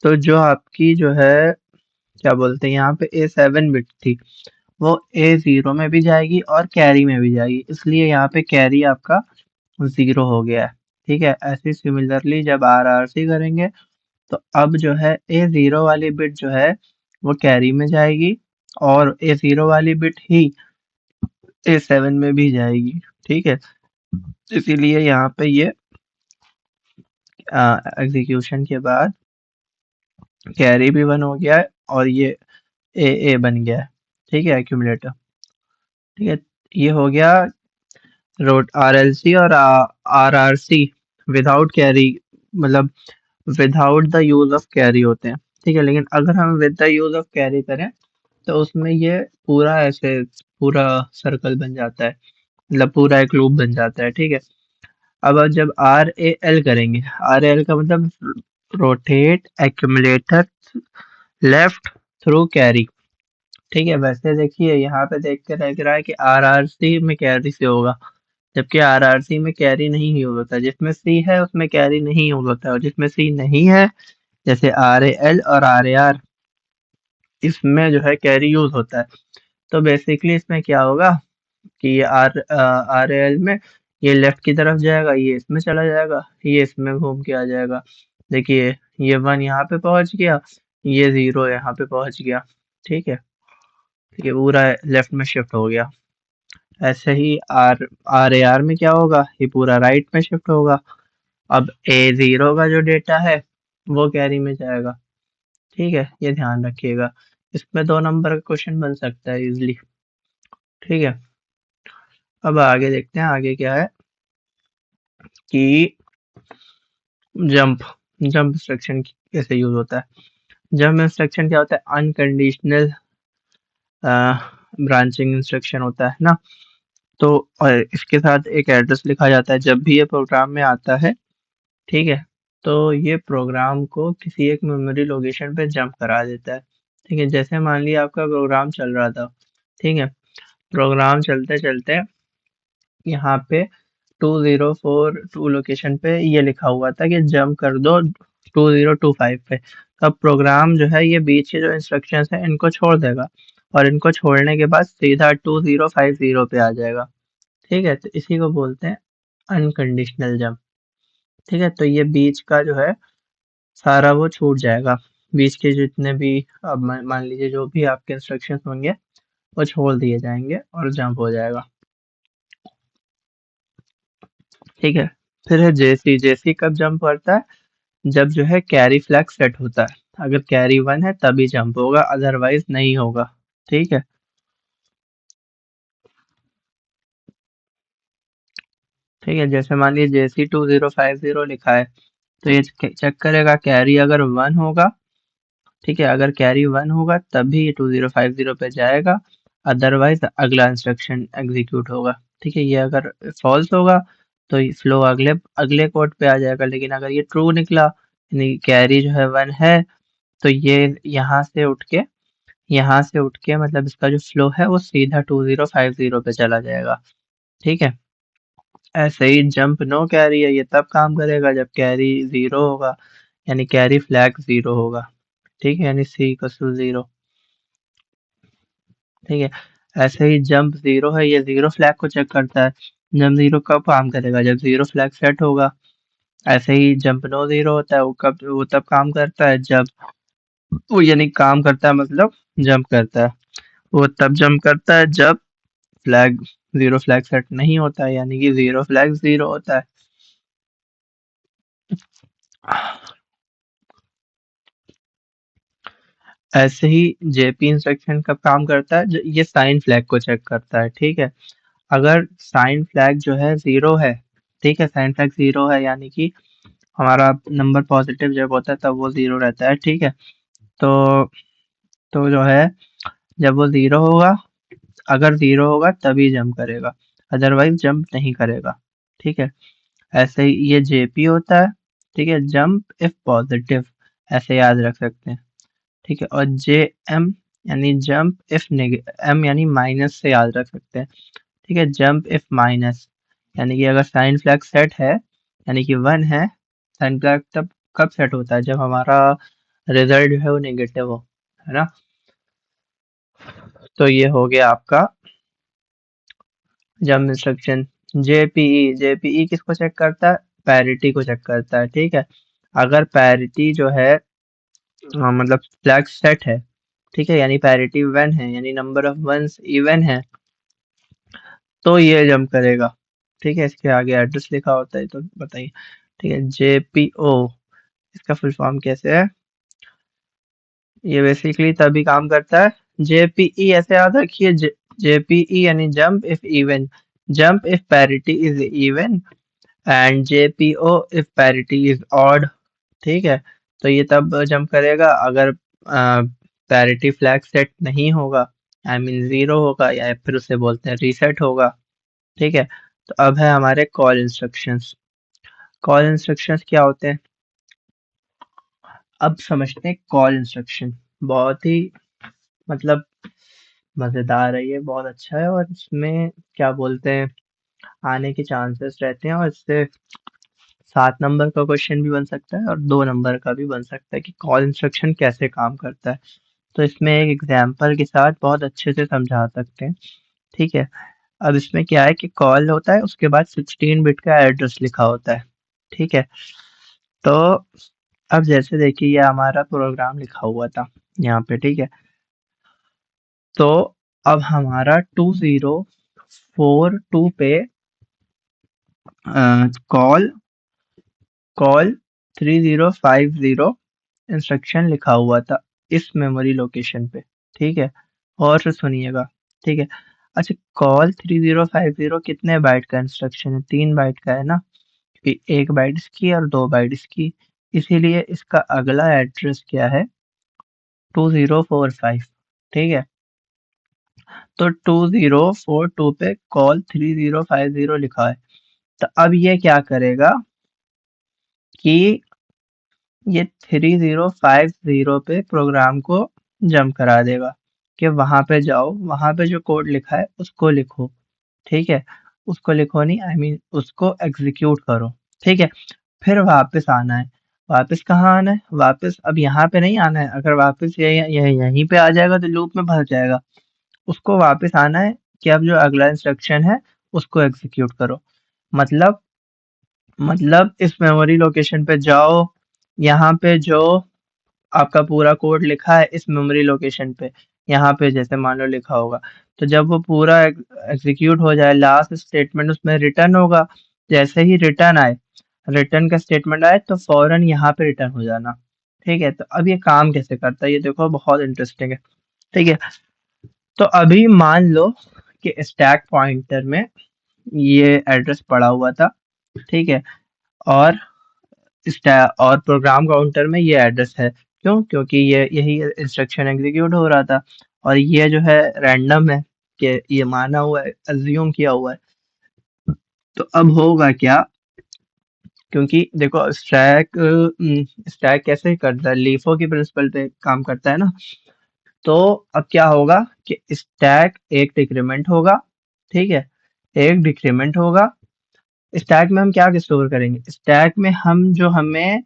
तो जो आपकी जो है, क्या बोलते हैं, यहाँ पे A7 बिट थी, वो A0 में भी जाएगी और कैरी में भी जाएगी, इसलिए यहाँ पे कैरी आपका जीरो हो गया है। ठीक है, ऐसे सिमिलरली जब आरआरसी करेंगे, तो अब जो है A0 वाली बिट जो है वो कैरी में जाएगी, और A0 वाली बिट ही A7 में भी जाएगी। ठीक है, इसीलिए यहाँ पे ये एग्जीक्यूशन के बाद कैरी भी वन हो गया है, और ये ए बन गया है। ठीक है, एक्यूमुलेटर। ठीक है, ये हो गया रोट आरएलसी और आरआरसी विदाउट कैरी, मतलब without the use of carry होते हैं। ठीक है, लेकिन अगर हम with the use of carry करें, तो उसमें ये पूरा ऐसे पूरा सर्कल बन जाता है, मतलब पूरा एक लूप बन जाता है। ठीक है, अब जब आर ए एल करेंगे, आर ए एल का मतलब rotate accumulator left through carry. ठीक है, वैसे देखिए यहाँ पे देख के लग रहा है कि आरआरसी में कैरी से होगा, जबकि आरआरसी में कैरी नहीं यूज होता, जिसमें सी है उसमें कैरी नहीं यूज होता है, और जिसमें सी नहीं है, जैसे आर ए एल और आर ए आर, इसमें जो है कैरी यूज होता है। तो बेसिकली इसमें क्या होगा कि ये आर ए एल में ये लेफ्ट की तरफ जाएगा, ये इसमें चला जाएगा, ये इसमें घूम के आ जाएगा। देखिए, ये वन यहाँ पे पहुंच गया, ये जीरो यहाँ पे पहुंच गया। ठीक है, ये पूरा लेफ्ट में शिफ्ट हो गया। ऐसे ही आर ए आर में क्या होगा, ये पूरा राइट में शिफ्ट होगा। अब A0 का जो डेटा है वो कैरी में जाएगा। ठीक है, ये ध्यान रखिएगा, इसमें 2 नंबर का क्वेश्चन बन सकता है इजिली। ठीक है, अब आगे देखते हैं, आगे क्या है कि जंप जंप इंस्ट्रक्शन कैसे यूज होता है। जंप इंस्ट्रक्शन क्या होता है, अनकंडीशनल ब्रांचिंग इंस्ट्रक्शन होता है ना। तो और इसके साथ एक एड्रेस लिखा जाता है जब भी ये प्रोग्राम में आता है। ठीक है, तो ये प्रोग्राम को किसी एक मेमोरी लोकेशन पे जंप करा देता है। ठीक है, जैसे मान लिया आपका प्रोग्राम चल रहा था। ठीक है, प्रोग्राम चलते चलते यहाँ पे 2042 लोकेशन पे ये लिखा हुआ था कि जंप कर दो 2025 पे। तो अब प्रोग्राम जो है ये बीच के जो इंस्ट्रक्शंस है इनको छोड़ देगा, और इनको छोड़ने के बाद सीधा 2050 पे आ जाएगा। ठीक है, तो इसी को बोलते हैं अनकंडीशनल जंप। ठीक है, तो ये बीच का जो है सारा वो छूट जाएगा, बीच के जितने भी, अब मान लीजिए जो भी आपके इंस्ट्रक्शंस होंगे वो छोड़ दिए जाएंगे और जंप हो जाएगा। ठीक है, फिर है जेसी। जेसी कब जंप करता है, जब जो है कैरी फ्लैग सेट होता है, अगर कैरी वन है तभी जंप होगा, अदरवाइज नहीं होगा। ठीक है, ठीक है, जैसे मान लीजिए JC2050 लिखा है, तो ये चेक करेगा कैरी अगर 1 होगा, ठीक है, अगर कैरी 1 होगा तभी ये 2050 पे जाएगा, अदरवाइज अगला इंस्ट्रक्शन एग्जीक्यूट होगा। ठीक है, ये अगर फॉल्स होगा तो ये फ्लो अगले अगले कोड पे आ जाएगा, लेकिन अगर ये ट्रू निकला यानी कैरी जो है 1 है, तो ये यहाँ से उठ के मतलब इसका जो फ्लो है वो सीधा 2050 पे चला जाएगा। ठीक है, ऐसे ही जंप नो कैरी है, ये तब काम करेगा जब कैरी 0 होगा, यानी कैरी फ्लैग 0 होगा। ठीक है, यानी सी इक्वल्स टू 0। ठीक है, ऐसे ही जंप 0 है, ये 0 फ्लैग को चेक करता है। जंप 0 कब काम करेगा, जब 0 फ्लैग सेट होगा। ऐसे ही जंप नो 0 होता है, वो तब काम करता है जब वो यानी काम करता है मतलब जंप करता है, वो तब जंप करता है जब फ्लैग 0 फ्लैग सेट नहीं होता है, यानी कि 0 फ्लैग 0 होता है। ऐसे ही जेपी इंस्ट्रक्शन कब काम करता है, ये साइन फ्लैग को चेक करता है। ठीक है, अगर साइन फ्लैग जो है 0 है, ठीक है, साइन फ्लैग 0 है यानी कि हमारा नंबर पॉजिटिव जब होता है तब वो 0 रहता है। ठीक है, तो जो है जब वो 0 होगा, अगर 0 होगा तभी जंप करेगा, अदरवाइज जंप नहीं करेगा। ठीक है, ऐसे ही ये जेपी होता है। ठीक है, जंप इफ पॉजिटिव, ऐसे याद रख सकते हैं। ठीक है, और जे एम यानी जंप इफ नेगेटिव, एम यानी माइनस से याद रख सकते हैं। ठीक है, जंप इफ माइनस यानी कि अगर साइन फ्लैग सेट है यानी कि 1 है, साइन फ्लैग तब कब सेट होता है, जब हमारा रिजल्ट जो है वो नेगेटिव हो, है ना। तो ये हो गया आपका जंप इंस्ट्रक्शन। जेपीई किसको चेक करता है, पैरिटी को चेक करता है। ठीक है, अगर पैरिटी जो है मतलब फ्लैग सेट है, ठीक है, यानी पैरिटी 1 है, यानी नंबर ऑफ वंस इवन है, तो ये जंप करेगा। ठीक है, इसके आगे एड्रेस लिखा होता है, तो बताइए। ठीक है, जेपीओ इसका फुल फॉर्म कैसे है, ये बेसिकली तभी काम करता है, जेपीई ऐसे याद रखिए, जेपीई यानी jump if even, jump if parity is even, and जेपीओ if parity is odd. ठीक है, तो ये तब जंप करेगा अगर पैरिटी फ्लैग सेट नहीं होगा, आई मीन 0 होगा, या फिर उसे बोलते हैं रीसेट होगा। ठीक है, तो अब है हमारे कॉल इंस्ट्रक्शंस। कॉल इंस्ट्रक्शंस क्या होते हैं, अब समझते हैं कॉल इंस्ट्रक्शन। बहुत ही मतलब मजेदार है ये, बहुत अच्छा है, और इसमें क्या बोलते हैं आने के चांसेस रहते हैं, और इससे 7 नंबर का क्वेश्चन भी बन सकता है और 2 नंबर का भी बन सकता है कि कॉल इंस्ट्रक्शन कैसे काम करता है। तो इसमें एक एग्जाम्पल के साथ बहुत अच्छे से समझा सकते हैं। ठीक है, अब इसमें क्या है कि कॉल होता है, उसके बाद 16 बिट का एड्रेस लिखा होता है। ठीक है, तो अब जैसे देखिए ये हमारा प्रोग्राम लिखा हुआ था यहाँ पे। ठीक है, तो अब हमारा 2042 पे कॉल कॉल 3050 इंस्ट्रक्शन लिखा हुआ था इस मेमोरी लोकेशन पे। ठीक है, और से सुनिएगा। ठीक है, अच्छा, कॉल 3050 कितने बाइट का इंस्ट्रक्शन है, 3 बाइट का है ना, कि 1 बाइट इसकी और 2 बाइट इसकी, इसीलिए इसका अगला एड्रेस क्या है, 2045। ठीक है, तो 2042 पे कॉल 3050 लिखा है, तो अब ये क्या करेगा कि ये 3050 पे प्रोग्राम को जंप करा देगा कि वहां पे जाओ, वहां पे जो कोड लिखा है उसको लिखो। ठीक है, उसको लिखो नहीं, आई मीन उसको एग्जीक्यूट करो। ठीक है, फिर वापस आना है। वापस कहाँ आना है, वापस अब यहाँ पे नहीं आना है, अगर वापस यहीं पे आ जाएगा तो लूप में फंस जाएगा। उसको वापस आना है कि अब जो अगला इंस्ट्रक्शन है उसको एग्जीक्यूट करो। मतलब इस मेमोरी लोकेशन पे जाओ, यहाँ पे जो आपका पूरा कोड लिखा है इस मेमोरी लोकेशन पे, यहाँ पे जैसे मान लो लिखा होगा, तो जब वो पूरा एग्जीक्यूट हो जाए, लास्ट स्टेटमेंट उसमें रिटर्न होगा, जैसे ही रिटर्न आए, रिटर्न का स्टेटमेंट आए तो फौरन यहाँ पे रिटर्न हो जाना। ठीक है, तो अब ये काम कैसे करता है ये देखो, बहुत इंटरेस्टिंग है। ठीक है, तो अभी मान लो कि स्टैक पॉइंटर में ये एड्रेस पड़ा हुआ था, ठीक है। और और प्रोग्राम काउंटर में ये एड्रेस है। क्यों? क्योंकि ये यही इंस्ट्रक्शन एग्जीक्यूट हो रहा था, और ये जो है रैंडम है, कि ये माना हुआ है, अज्यूम किया हुआ है। तो अब होगा क्या, क्योंकि देखो स्टैक कैसे करता है, लीफो की प्रिंसिपल पे काम करता है ना। तो अब क्या होगा कि स्टैक एक डिक्रीमेंट होगा, ठीक है, एक डिक्रीमेंट होगा। स्टैक में हम क्या स्टोर करेंगे? स्टैक में हम जो हमें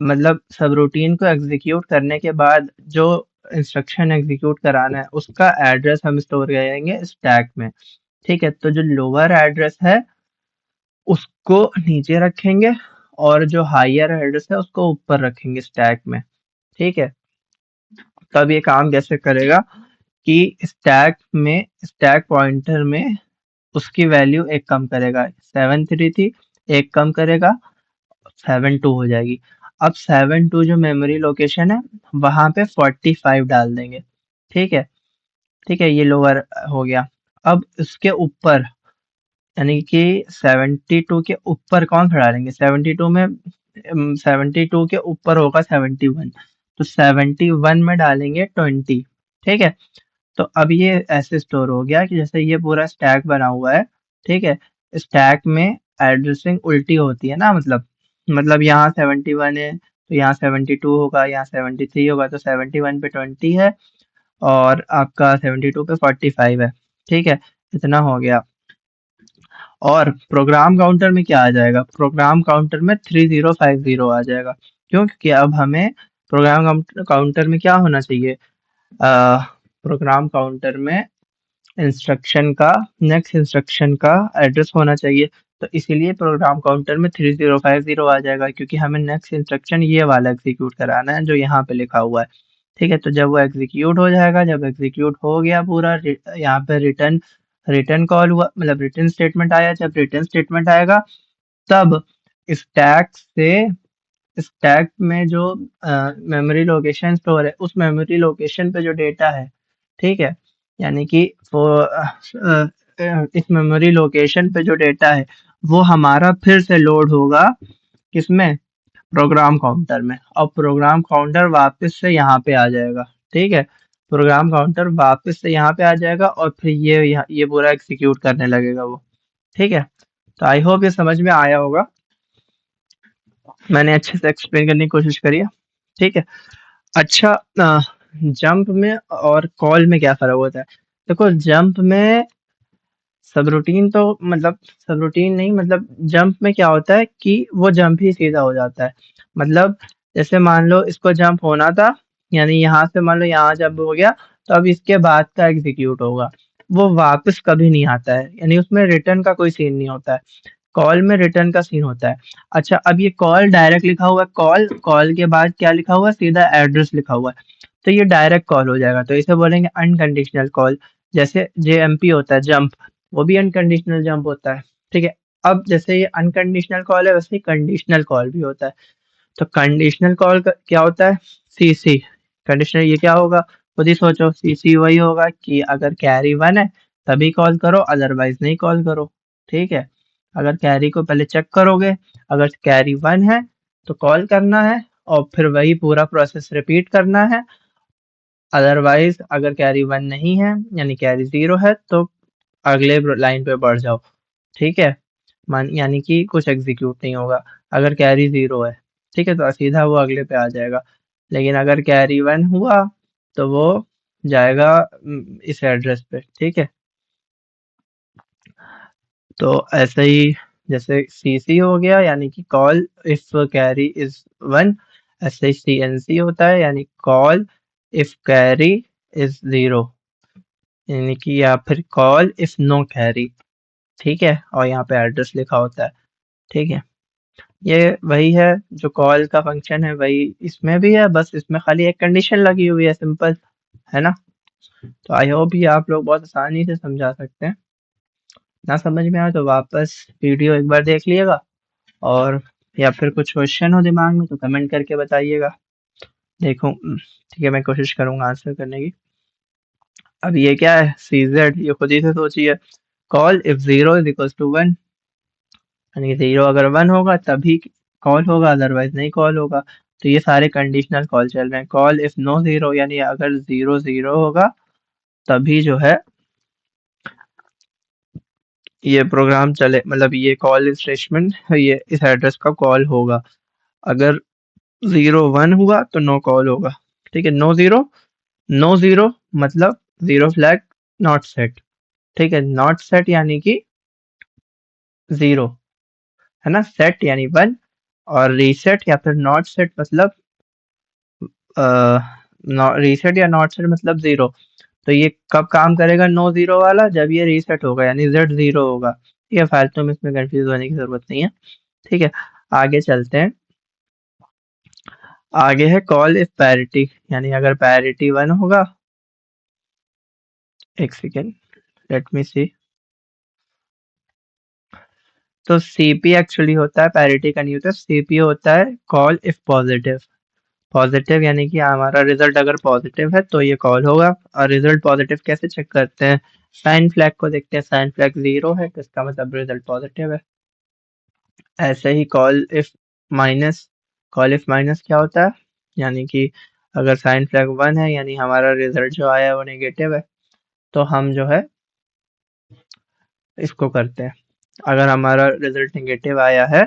मतलब सब रूटीन को एग्जीक्यूट करने के बाद जो इंस्ट्रक्शन एग्जीक्यूट कराना है उसका एड्रेस हम स्टोर करेंगे स्टैक में, ठीक है। तो जो लोअर एड्रेस है उसको नीचे रखेंगे, और जो हायर एड्रेस है उसको ऊपर रखेंगे स्टैक में, ठीक है। तब ये काम कैसे करेगा कि स्टैक पॉइंटर में उसकी वैल्यू एक कम करेगा, 7 3 थी, एक कम करेगा, 7 2 हो जाएगी। अब 7 2 जो मेमोरी लोकेशन है वहां पे 45 डाल देंगे, ठीक है। ठीक है, ये लोअर हो गया। अब इसके ऊपर, यानी कि 72 के ऊपर कौन सा डालेंगे? 72 में 72 के ऊपर होगा 71, तो 71 में डालेंगे 20, ठीक है। तो अब ये ऐसे स्टोर हो गया कि जैसे ये पूरा स्टैक बना हुआ है, ठीक है। स्टैक में एड्रेसिंग उल्टी होती है ना, मतलब यहाँ 71 है तो यहाँ 72 होगा, यहाँ 73 होगा, तो 71 पे 20 है, और आपका 72 पे 45 है, ठीक है। इतना हो गया। और प्रोग्राम काउंटर में क्या आ जाएगा? प्रोग्राम काउंटर में 3050 आ जाएगा। क्यों? क्योंकि अब हमें प्रोग्राम काउंटर में क्या होना चाहिए? प्रोग्राम काउंटर में नेक्स्ट इंस्ट्रक्शन का एड्रेस होना चाहिए। तो इसीलिए प्रोग्राम काउंटर में 3050 आ जाएगा, क्योंकि हमें नेक्स्ट इंस्ट्रक्शन ये वाला एग्जीक्यूट कराना है जो यहाँ पे लिखा हुआ है, ठीक है। तो जब वो एग्जीक्यूट हो जाएगा, जब एग्जीक्यूट हो गया पूरा, यहाँ पे रिटर्न रिटर्न कॉल हुआ, मतलब रिटर्न स्टेटमेंट आया, जब रिटर्न स्टेटमेंट आएगा तब स्टैक से स्टैक में जो मेमोरी लोकेशन स्टोर है उस मेमोरी लोकेशन पे जो डेटा है, ठीक है, यानी कि वो इस मेमोरी लोकेशन पे जो डेटा है वो हमारा फिर से लोड होगा, किसमें? प्रोग्राम काउंटर में। और प्रोग्राम काउंटर वापस से यहाँ पे आ जाएगा, ठीक है। प्रोग्राम काउंटर वापस से यहाँ पे आ जाएगा, और फिर ये पूरा एग्जीक्यूट करने लगेगा वो, ठीक है। तो आई होप ये समझ में आया होगा, मैंने अच्छे से एक्सप्लेन करने की कोशिश करी है, ठीक है। अच्छा, जंप में और कॉल में क्या फर्क होता है? देखो, जंप में सब रूटीन नहीं, मतलब जंप में क्या होता है कि वो जंप ही सीधा हो जाता है। मतलब जैसे मान लो इसको जंप होना था, यानी यहाँ से मान लो यहाँ जंप हो गया, तो अब इसके बाद का एग्जीक्यूट होगा, वो वापस कभी नहीं आता है, यानी उसमें रिटर्न का कोई सीन नहीं होता है। कॉल में रिटर्न का सीन होता है। अच्छा, अब ये कॉल डायरेक्ट लिखा हुआ है, कॉल कॉल के बाद क्या लिखा हुआ है? सीधा एड्रेस लिखा हुआ है, तो ये डायरेक्ट कॉल हो जाएगा, तो इसे बोलेंगे अनकंडीशनल कॉल। जैसे जेएमपी होता है, जंप, वो भी अनकंडीशनल जंप होता है, ठीक है। अब जैसे ये अनकंडीशनल कॉल है, वैसे ही कंडीशनल कॉल भी होता है। तो कंडीशनल कॉल क्या होता है? सीसी। कंडीशनल ये क्या होगा? खुद ही सोचो, सीसी वही होगा कि अगर कैरी 1 है तभी कॉल करो, अदरवाइज नहीं कॉल करो, ठीक है। अगर कैरी को पहले चेक करोगे, अगर कैरी 1 है तो कॉल करना है, और फिर वही पूरा प्रोसेस रिपीट करना है। अदरवाइज अगर कैरी 1 नहीं है, यानी कैरी 0 है, तो अगले लाइन पे बढ़ जाओ, ठीक है। मान यानी कि कुछ एग्जीक्यूट नहीं होगा। अगर कैरी 0 है, ठीक है, तो सीधा वो अगले पे आ जाएगा। लेकिन अगर कैरी 1 हुआ तो वो जाएगा इस एड्रेस पे, ठीक है। तो ऐसे ही जैसे सीसी हो गया, यानी कि कॉल इफ कैरी इज 1, ऐसे ही सीएनसी होता है, यानी कॉल इफ कैरी इज 0, यानी कि या फिर कॉल इफ नो कैरी, ठीक है। और यहाँ पे एड्रेस लिखा होता है, ठीक है। ये वही है जो कॉल का फंक्शन है, वही इसमें भी है, बस इसमें खाली एक कंडीशन लगी हुई है, सिंपल, है ना। तो आई होप ये आप लोग बहुत आसानी से समझा सकते हैं। ना समझ में आए तो वापस वीडियो एक बार देख लिएगा, और या फिर कुछ क्वेश्चन हो दिमाग में तो कमेंट करके बताइएगा। देखो, ठीक है, मैं कोशिश करूंगा आंसर करने की। अब ये क्या है? सीजेड, ये खुद ही से सोचिए। Call if 0 is equal to 1, यानी कि 0 अगर 1 होगा तभी कॉल होगा, अदरवाइज नहीं कॉल होगा। तो ये सारे कंडीशनल कॉल चल रहे हैं। कॉल इफ नो 0, यानी अगर 0 0 होगा तभी जो है ये प्रोग्राम चले, मतलब ये कॉल स्टेटमेंट ये इस एड्रेस का कॉल होगा। अगर 0 1 हुआ तो नो कॉल होगा। ठीक है, नो जीरो, नो जीरो मतलब जीरो फ्लैग नॉट सेट। ठीक है, नॉट सेट यानी कि जीरो, है ना, सेट यानी 1, और रीसेट या फिर नॉट सेट मतलब रीसेट या नॉट सेट मतलब जीरो। तो ये कब काम करेगा नो जीरो वाला, जब ये रीसेट होगा यानी जेड जीरो होगा। ठीक है, फालतू में इसमें कंफ्यूज होने की जरूरत नहीं है। ठीक है, आगे चलते हैं। आगे है कॉल इफ पैरिटी, यानी अगर पैरिटी 1 होगा, एक सेकेंड, लेट मी सी। तो सीपी एक्चुअली होता है, पैरिटी का नहीं होता, सीपी होता है कॉल इफ पॉजिटिव। पॉजिटिव यानी कि हमारा रिजल्ट अगर पॉजिटिव है तो ये कॉल होगा। और रिजल्ट पॉजिटिव कैसे चेक करते हैं, साइन फ्लैग को देखते हैं, साइन फ्लैग 0 है तो इसका मतलब रिजल्ट पॉजिटिव है। ऐसे ही कॉल इफ माइनस क्या होता है, यानी कि अगर साइन फ्लैग 1 है यानी हमारा रिजल्ट जो आया है वो नेगेटिव है, तो हम जो है इसको करते हैं। अगर हमारा रिजल्ट नेगेटिव आया है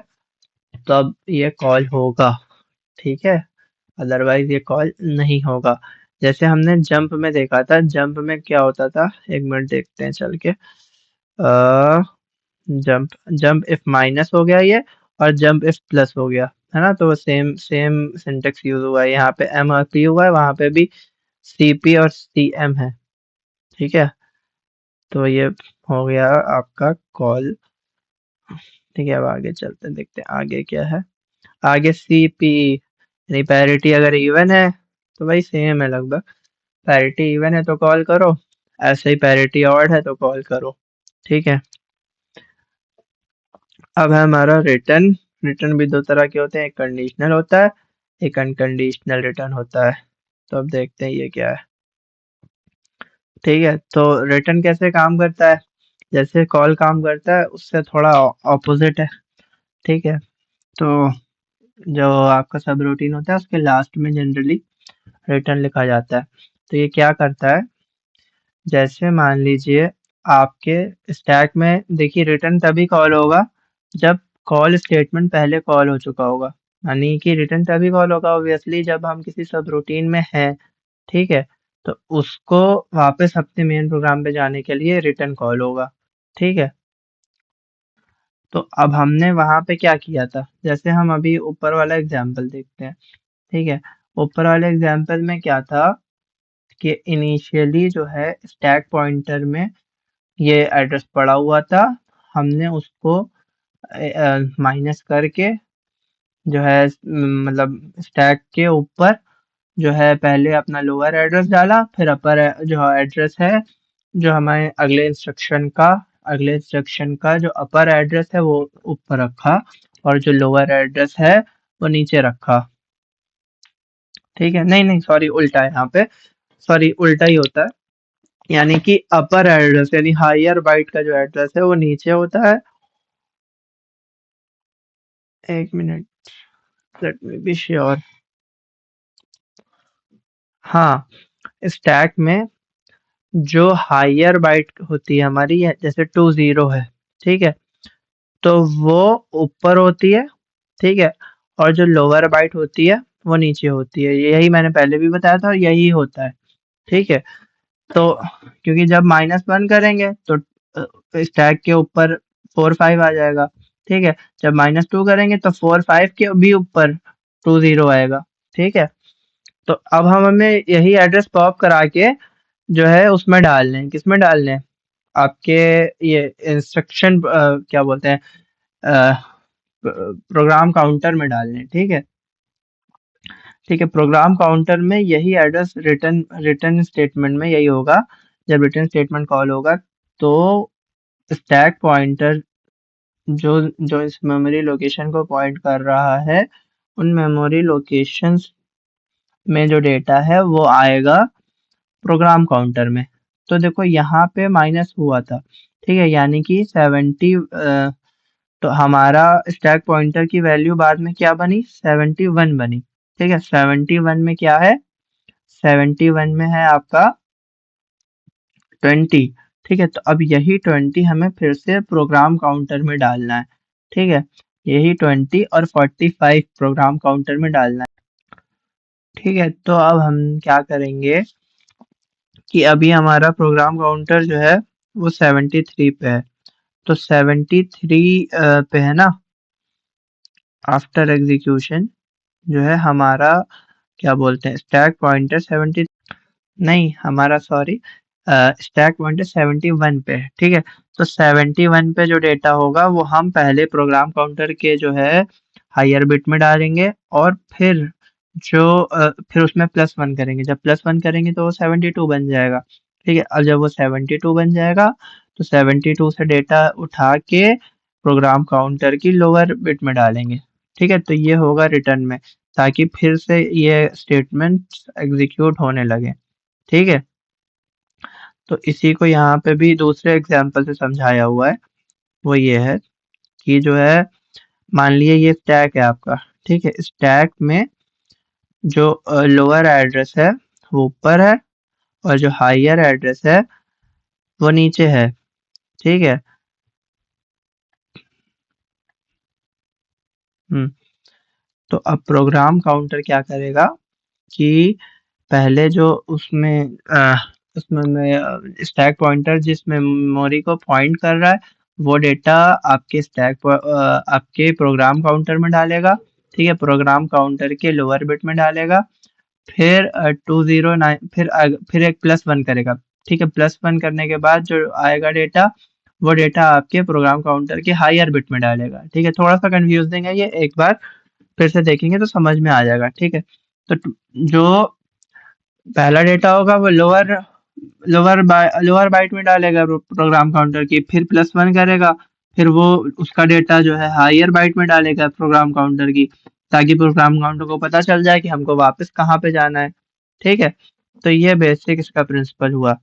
तब ये कॉल होगा। ठीक है, अदरवाइज ये कॉल नहीं होगा। जैसे हमने जंप में देखा था, जंप में क्या होता था, एक मिनट देखते हैं चल के। जंप जंप इफ माइनस हो गया ये, और जंप इफ प्लस हो गया, है ना, तो सेम सेम सिंटेक्स यूज हुआ है। यहाँ पे एम और पी हुआ है, वहां पे भी सी पी और सी एम है। ठीक है, तो ये हो गया आपका कॉल। ठीक है, अब आगे चलते हैं, देखते हैं आगे क्या है। आगे सी पी, यानी पैरिटी अगर इवन है तो भाई सेम है लगभग। पैरिटी इवन है तो कॉल करो, ऐसे ही पैरिटी ऑड है तो कॉल करो। ठीक है, अब है हमारा रिटर्न। रिटर्न भी दो तरह के होते हैं, एक कंडीशनल होता है, एक अनकंडीशनल रिटर्न होता है। तो अब देखते हैं ये क्या है। ठीक है, तो रिटर्न कैसे काम करता है, जैसे कॉल काम करता है उससे थोड़ा ऑपोजिट है। ठीक है, तो जो आपका सब रूटीन होता है उसके लास्ट में जनरली रिटर्न लिखा जाता है। तो ये क्या करता है, जैसे मान लीजिए आपके स्टैक में, देखिए रिटर्न तभी कॉल होगा जब कॉल स्टेटमेंट पहले कॉल हो चुका होगा। यानी कि रिटर्न तभी कॉल होगा ऑब्वियसली जब हम किसी सब रूटीन में हैं। ठीक है, तो उसको वापस अपने मेन प्रोग्राम पे जाने के लिए रिटर्न कॉल होगा। ठीक है, तो अब हमने वहां पे क्या किया था, जैसे हम अभी ऊपर वाला एग्जाम्पल देखते हैं। ठीक है, ऊपर वाले एग्जाम्पल में क्या था कि इनिशियली जो है स्टैक पॉइंटर में ये एड्रेस पड़ा हुआ था, हमने उसको माइनस करके जो है मतलब स्टैक के ऊपर जो है पहले अपना लोअर एड्रेस डाला, फिर अपर जो एड्रेस है, जो हमारे अगले इंस्ट्रक्शन का जो अपर एड्रेस है वो ऊपर रखा, और जो लोअर एड्रेस है वो नीचे रखा। ठीक है, नहीं नहीं सॉरी उल्टा है यहाँ पे, सॉरी उल्टा ही होता है। यानी कि अपर एड्रेस यानी हायर बाइट का जो एड्रेस है वो नीचे होता है। एक minute, let me be sure. हाँ, स्टैक में जो हायर बाइट होती है हमारी, जैसे 20 है, ठीक है, तो वो ऊपर होती है। ठीक है, और जो लोअर बाइट होती है वो नीचे होती है, यही मैंने पहले भी बताया था और यही होता है। ठीक है, तो क्योंकि जब -1 करेंगे तो स्टैक के ऊपर 4 5 आ जाएगा। ठीक है, जब -2 करेंगे तो 4 5 के भी ऊपर 20 आएगा। ठीक है, तो अब हम हमें यही एड्रेस पॉप करा के जो है उसमें डालने हैं, किसमें डालने हैं, आपके ये इंस्ट्रक्शन क्या बोलते हैं, प्रोग्राम काउंटर में डालने हैं। ठीक है, ठीक है, प्रोग्राम काउंटर में यही एड्रेस रिटर्न रिटर्न स्टेटमेंट में यही होगा। जब रिटर्न स्टेटमेंट कॉल होगा तो स्टैक पॉइंटर जो जो इस मेमोरी लोकेशन को पॉइंट कर रहा है, उन मेमोरी लोकेशंस में जो डेटा है वो आएगा प्रोग्राम काउंटर में। तो देखो यहाँ पे माइनस हुआ था, ठीक है, यानी कि 70 तो हमारा स्टैक पॉइंटर की वैल्यू बाद में क्या बनी, 71 बनी। ठीक है, 71 में क्या है, 71 में है आपका 20। ठीक है, तो अब यही 20 हमें फिर से प्रोग्राम काउंटर में डालना है। ठीक है, यही 20 और 45 प्रोग्राम काउंटर में डालना है। ठीक है, तो अब हम क्या करेंगे कि अभी हमारा प्रोग्राम काउंटर जो है वो 73 पे है। तो 73 पे है ना, आफ्टर एग्जीक्यूशन जो है हमारा, क्या बोलते हैं, स्टैक पॉइंटर 70, नहीं हमारा सॉरी, स्टैक पॉइंटर 71 पे है। ठीक है, तो 71 पे जो डेटा होगा वो हम पहले प्रोग्राम काउंटर के जो है हायर बिट में डालेंगे, और फिर फिर उसमें +1 करेंगे। जब +1 करेंगे तो वो 72 बन जाएगा। ठीक है, अब जब वो 72 बन जाएगा तो 72 से डेटा उठा के प्रोग्राम काउंटर की लोअर बिट में डालेंगे। ठीक है, तो ये होगा रिटर्न में, ताकि फिर से ये स्टेटमेंट एग्जीक्यूट होने लगे। ठीक है, तो इसी को यहाँ पे भी दूसरे एग्जाम्पल से समझाया हुआ है। वो ये है कि जो है, मान लीजिए ये स्टैक है आपका। ठीक है, स्टैक में जो लोअर एड्रेस है वो ऊपर है, और जो हायर एड्रेस है वो नीचे है। ठीक है। हम्म तो अब प्रोग्राम काउंटर क्या करेगा कि पहले जो उसमें स्टैक पॉइंटर जिस मेमोरी को पॉइंट कर रहा है वो डेटा आपके आपके प्रोग्राम काउंटर में डालेगा। ठीक है, प्रोग्राम काउंटर के लोअर बिट में डालेगा। फिर 209, फिर एक +1 करेगा। ठीक है, +1 करने के बाद जो आएगा डेटा, वो डेटा आपके प्रोग्राम काउंटर के हायर बिट में डालेगा। ठीक है, थोड़ा सा कंफ्यूजिंग है ये, एक बार फिर से देखेंगे तो समझ में आ जाएगा। ठीक है, तो जो पहला डेटा होगा वो लोअर बाइट में डालेगा प्रोग्राम काउंटर की, फिर +1 करेगा, फिर वो उसका डेटा जो है हायर बाइट में डालेगा प्रोग्राम काउंटर की, ताकि प्रोग्राम काउंटर को पता चल जाए कि हमको वापस कहाँ पे जाना है। ठीक है, तो ये बेसिक इसका प्रिंसिपल हुआ।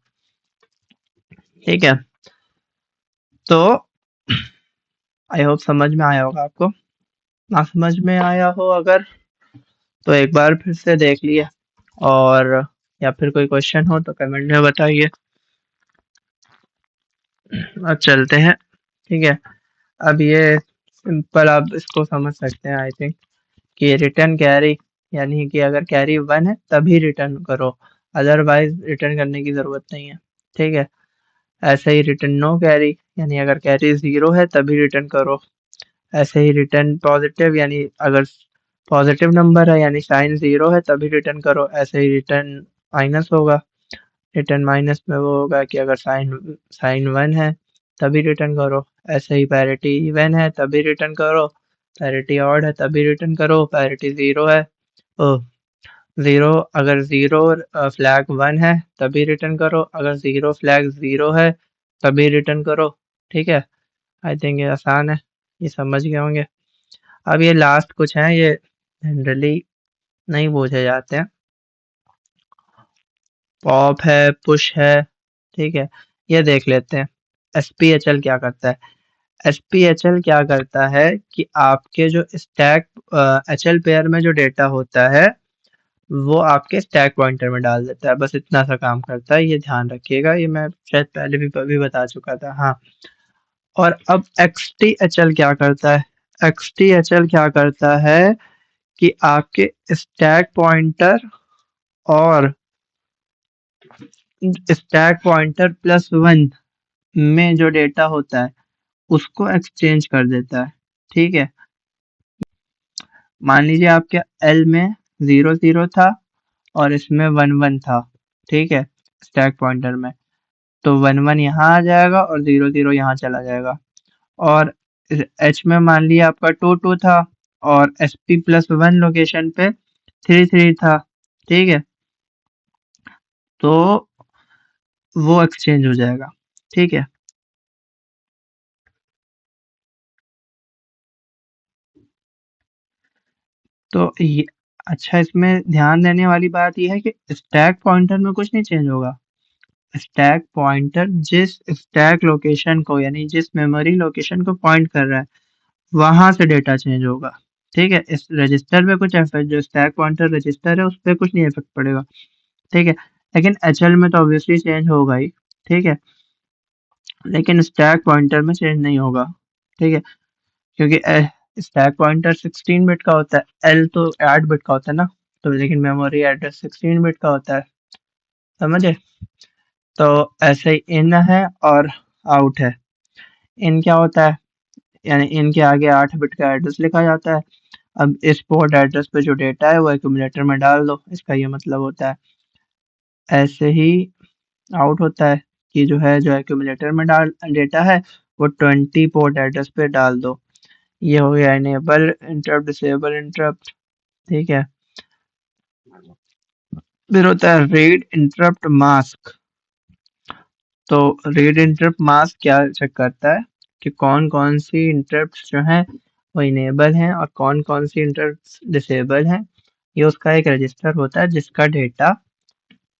ठीक है, तो आई होप समझ में आया होगा आपको। ना समझ में आया हो अगर, तो एक बार फिर से देख लिए, और या फिर कोई क्वेश्चन हो तो कमेंट में बताइए। अब चलते हैं। ठीक है, अब ये सिंपल आप इसको समझ सकते हैं आई थिंक, कि रिटर्न कैरी, यानी कि अगर कैरी 1 है तभी रिटर्न करो, अदरवाइज रिटर्न करने की ज़रूरत नहीं है। ठीक है, ऐसे ही रिटर्न नो कैरी, यानी अगर कैरी 0 है तभी रिटर्न करो। ऐसे ही रिटर्न पॉजिटिव, यानी अगर पॉजिटिव नंबर है यानी साइन 0 है तभी रिटर्न करो। ऐसे ही रिटर्न माइनस होगा, रिटर्न माइनस में वो होगा कि अगर साइन साइन 1 है तभी रिटर्न करो। ऐसे ही पैरिटी इवन है तभी रिटर्न करो, पैरिटी ऑड है तभी रिटर्न करो, पैरिटी 0 है, ओ 0, अगर 0 फ्लैग 1 है तभी रिटर्न करो, अगर 0 फ्लैग 0 है तभी रिटर्न करो। ठीक है, आई थिंक ये आसान है, ये समझ गए होंगे। अब ये लास्ट कुछ है, ये जनरली नहीं पूछे जाते हैं। पॉप है, पुश है। ठीक है, ये देख लेते हैं। एसपीएचएल क्या करता है। एसपीएचएल क्या करता है कि आपके जो स्टैक एचएल पेयर में जो डेटा होता है वो आपके स्टैक पॉइंटर में डाल देता है। बस इतना सा काम करता है, ये ध्यान रखिएगा, ये मैं शायद पहले भी बता चुका था। हाँ, और अब एक्सटीएचएल क्या करता है। एक्सटीएचएल क्या करता है कि आपके स्टैक पॉइंटर और स्टैक पॉइंटर +1 में जो डेटा होता है उसको एक्सचेंज कर देता है। ठीक है, मान लीजिए आपके एल में 0 0 था और इसमें 1 1 था। ठीक है, स्टैक पॉइंटर में, तो 1 1 यहाँ आ जाएगा और 0 0 यहाँ चला जाएगा। और एच में मान लिया आपका 2 2 था और SP+1 लोकेशन पे 3 3 था। ठीक है, तो वो एक्सचेंज हो जाएगा। ठीक है, तो ये, अच्छा, इसमें ध्यान देने वाली बात ये है कि स्टैक पॉइंटर में कुछ नहीं चेंज होगा। स्टैक पॉइंटर जिस स्टैक लोकेशन को यानी जिस मेमोरी लोकेशन को पॉइंट कर रहा है वहां से डेटा चेंज होगा। ठीक है, इस रजिस्टर पे कुछ इफेक्ट, जो स्टैक पॉइंटर रजिस्टर है उस पर कुछ नहीं इफेक्ट पड़ेगा। ठीक है, लेकिन एचएल में तो ऑब्वियसली चेंज होगा ही। ठीक है, लेकिन स्टैक पॉइंटर में चेंज नहीं होगा। ठीक है, क्योंकि स्टैक पॉइंटर 16 बिट का होता है, एल तो 8 बिट का होता है ना, तो लेकिन मेमोरी एड्रेस 16 बिट का होता है। समझे? तो ऐसे ही इन है और आउट है। इन क्या होता है, यानी इन के आगे 8 बिट का एड्रेस लिखा जाता है। अब इस पोर्ट एड्रेस पे जो डेटा है वो एक्यूमुलेटर में डाल दो, इसका ये मतलब होता है। ऐसे ही आउट होता है कि जो है जो एक्यूमुलेटर में डाल डेटा है वो 20 पोर्ट एड्रेस पे डाल दो। ये हो गया इनेबल इंटरप्ट, डिसेबल इंटरप्ट। ठीक है, फिर होता है रीड इंटरप्ट मास्क। तो रीड इंटरप्ट मास्क क्या चेक करता है कि कौन कौन सी इंटरप्ट जो हैं वो इनेबल हैं और कौन कौन सी इंटरप्ट डिसेबल हैं। ये उसका एक रजिस्टर होता है जिसका डेटा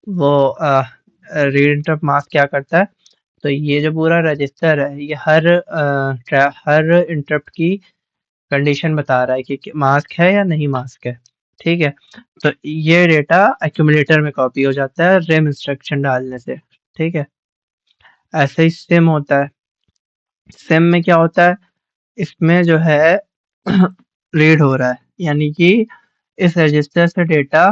वो रीड इंटरप्ट मास्क क्या करता है। तो ये जो पूरा रजिस्टर है ये हर इंटरप्ट की कंडीशन बता रहा है कि मास्क है या नहीं मास्क है। ठीक है, तो ये डेटा एक्यूमुलेटर में कॉपी हो जाता है रिम इंस्ट्रक्शन डालने से। ठीक है, ऐसे ही सिम होता है। सिम में क्या होता है, इसमें जो है रीड हो रहा है, यानी कि इस रजिस्टर से डेटा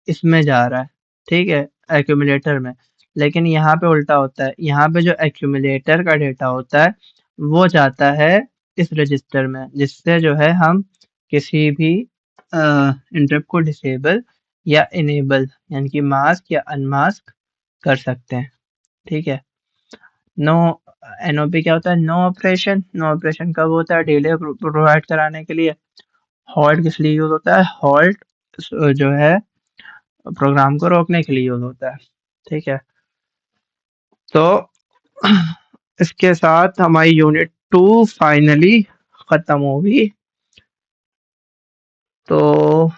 इसमें जा रहा है। ठीक है, एक्यूमुलेटर में। लेकिन यहाँ पे उल्टा होता है, यहाँ पे जो एक्यूमुलेटर का डेटा होता है वो जाता है इस रजिस्टर में, जिससे जो है हम किसी भी इंटरप्ट को डिसेबल या इनेबल यानी कि मास्क या अनमास्क कर सकते हैं। ठीक है, नो एनओपी क्या होता है, नो ऑपरेशन। नो ऑपरेशन कब होता है, डिले प्रोवाइड कराने के लिए। हॉल्ट किस लिए यूज होता है, हॉल्ट जो है प्रोग्राम को रोकने के लिए यूज होता है। ठीक है, तो इसके साथ हमारी यूनिट 2 फाइनली खत्म होगी। तो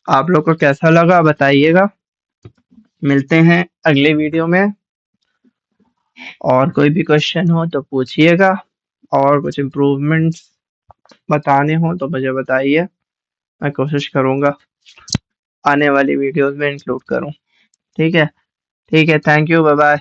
आप लोग को कैसा लगा बताइएगा। मिलते हैं अगले वीडियो में, और कोई भी क्वेश्चन हो तो पूछिएगा, और कुछ इम्प्रूवमेंट्स बताने हो तो मुझे बताइए, मैं कोशिश करूंगा आने वाली वीडियोस में इंक्लूड करूं। ठीक है, ठीक है, थैंक यू, बाय बाय।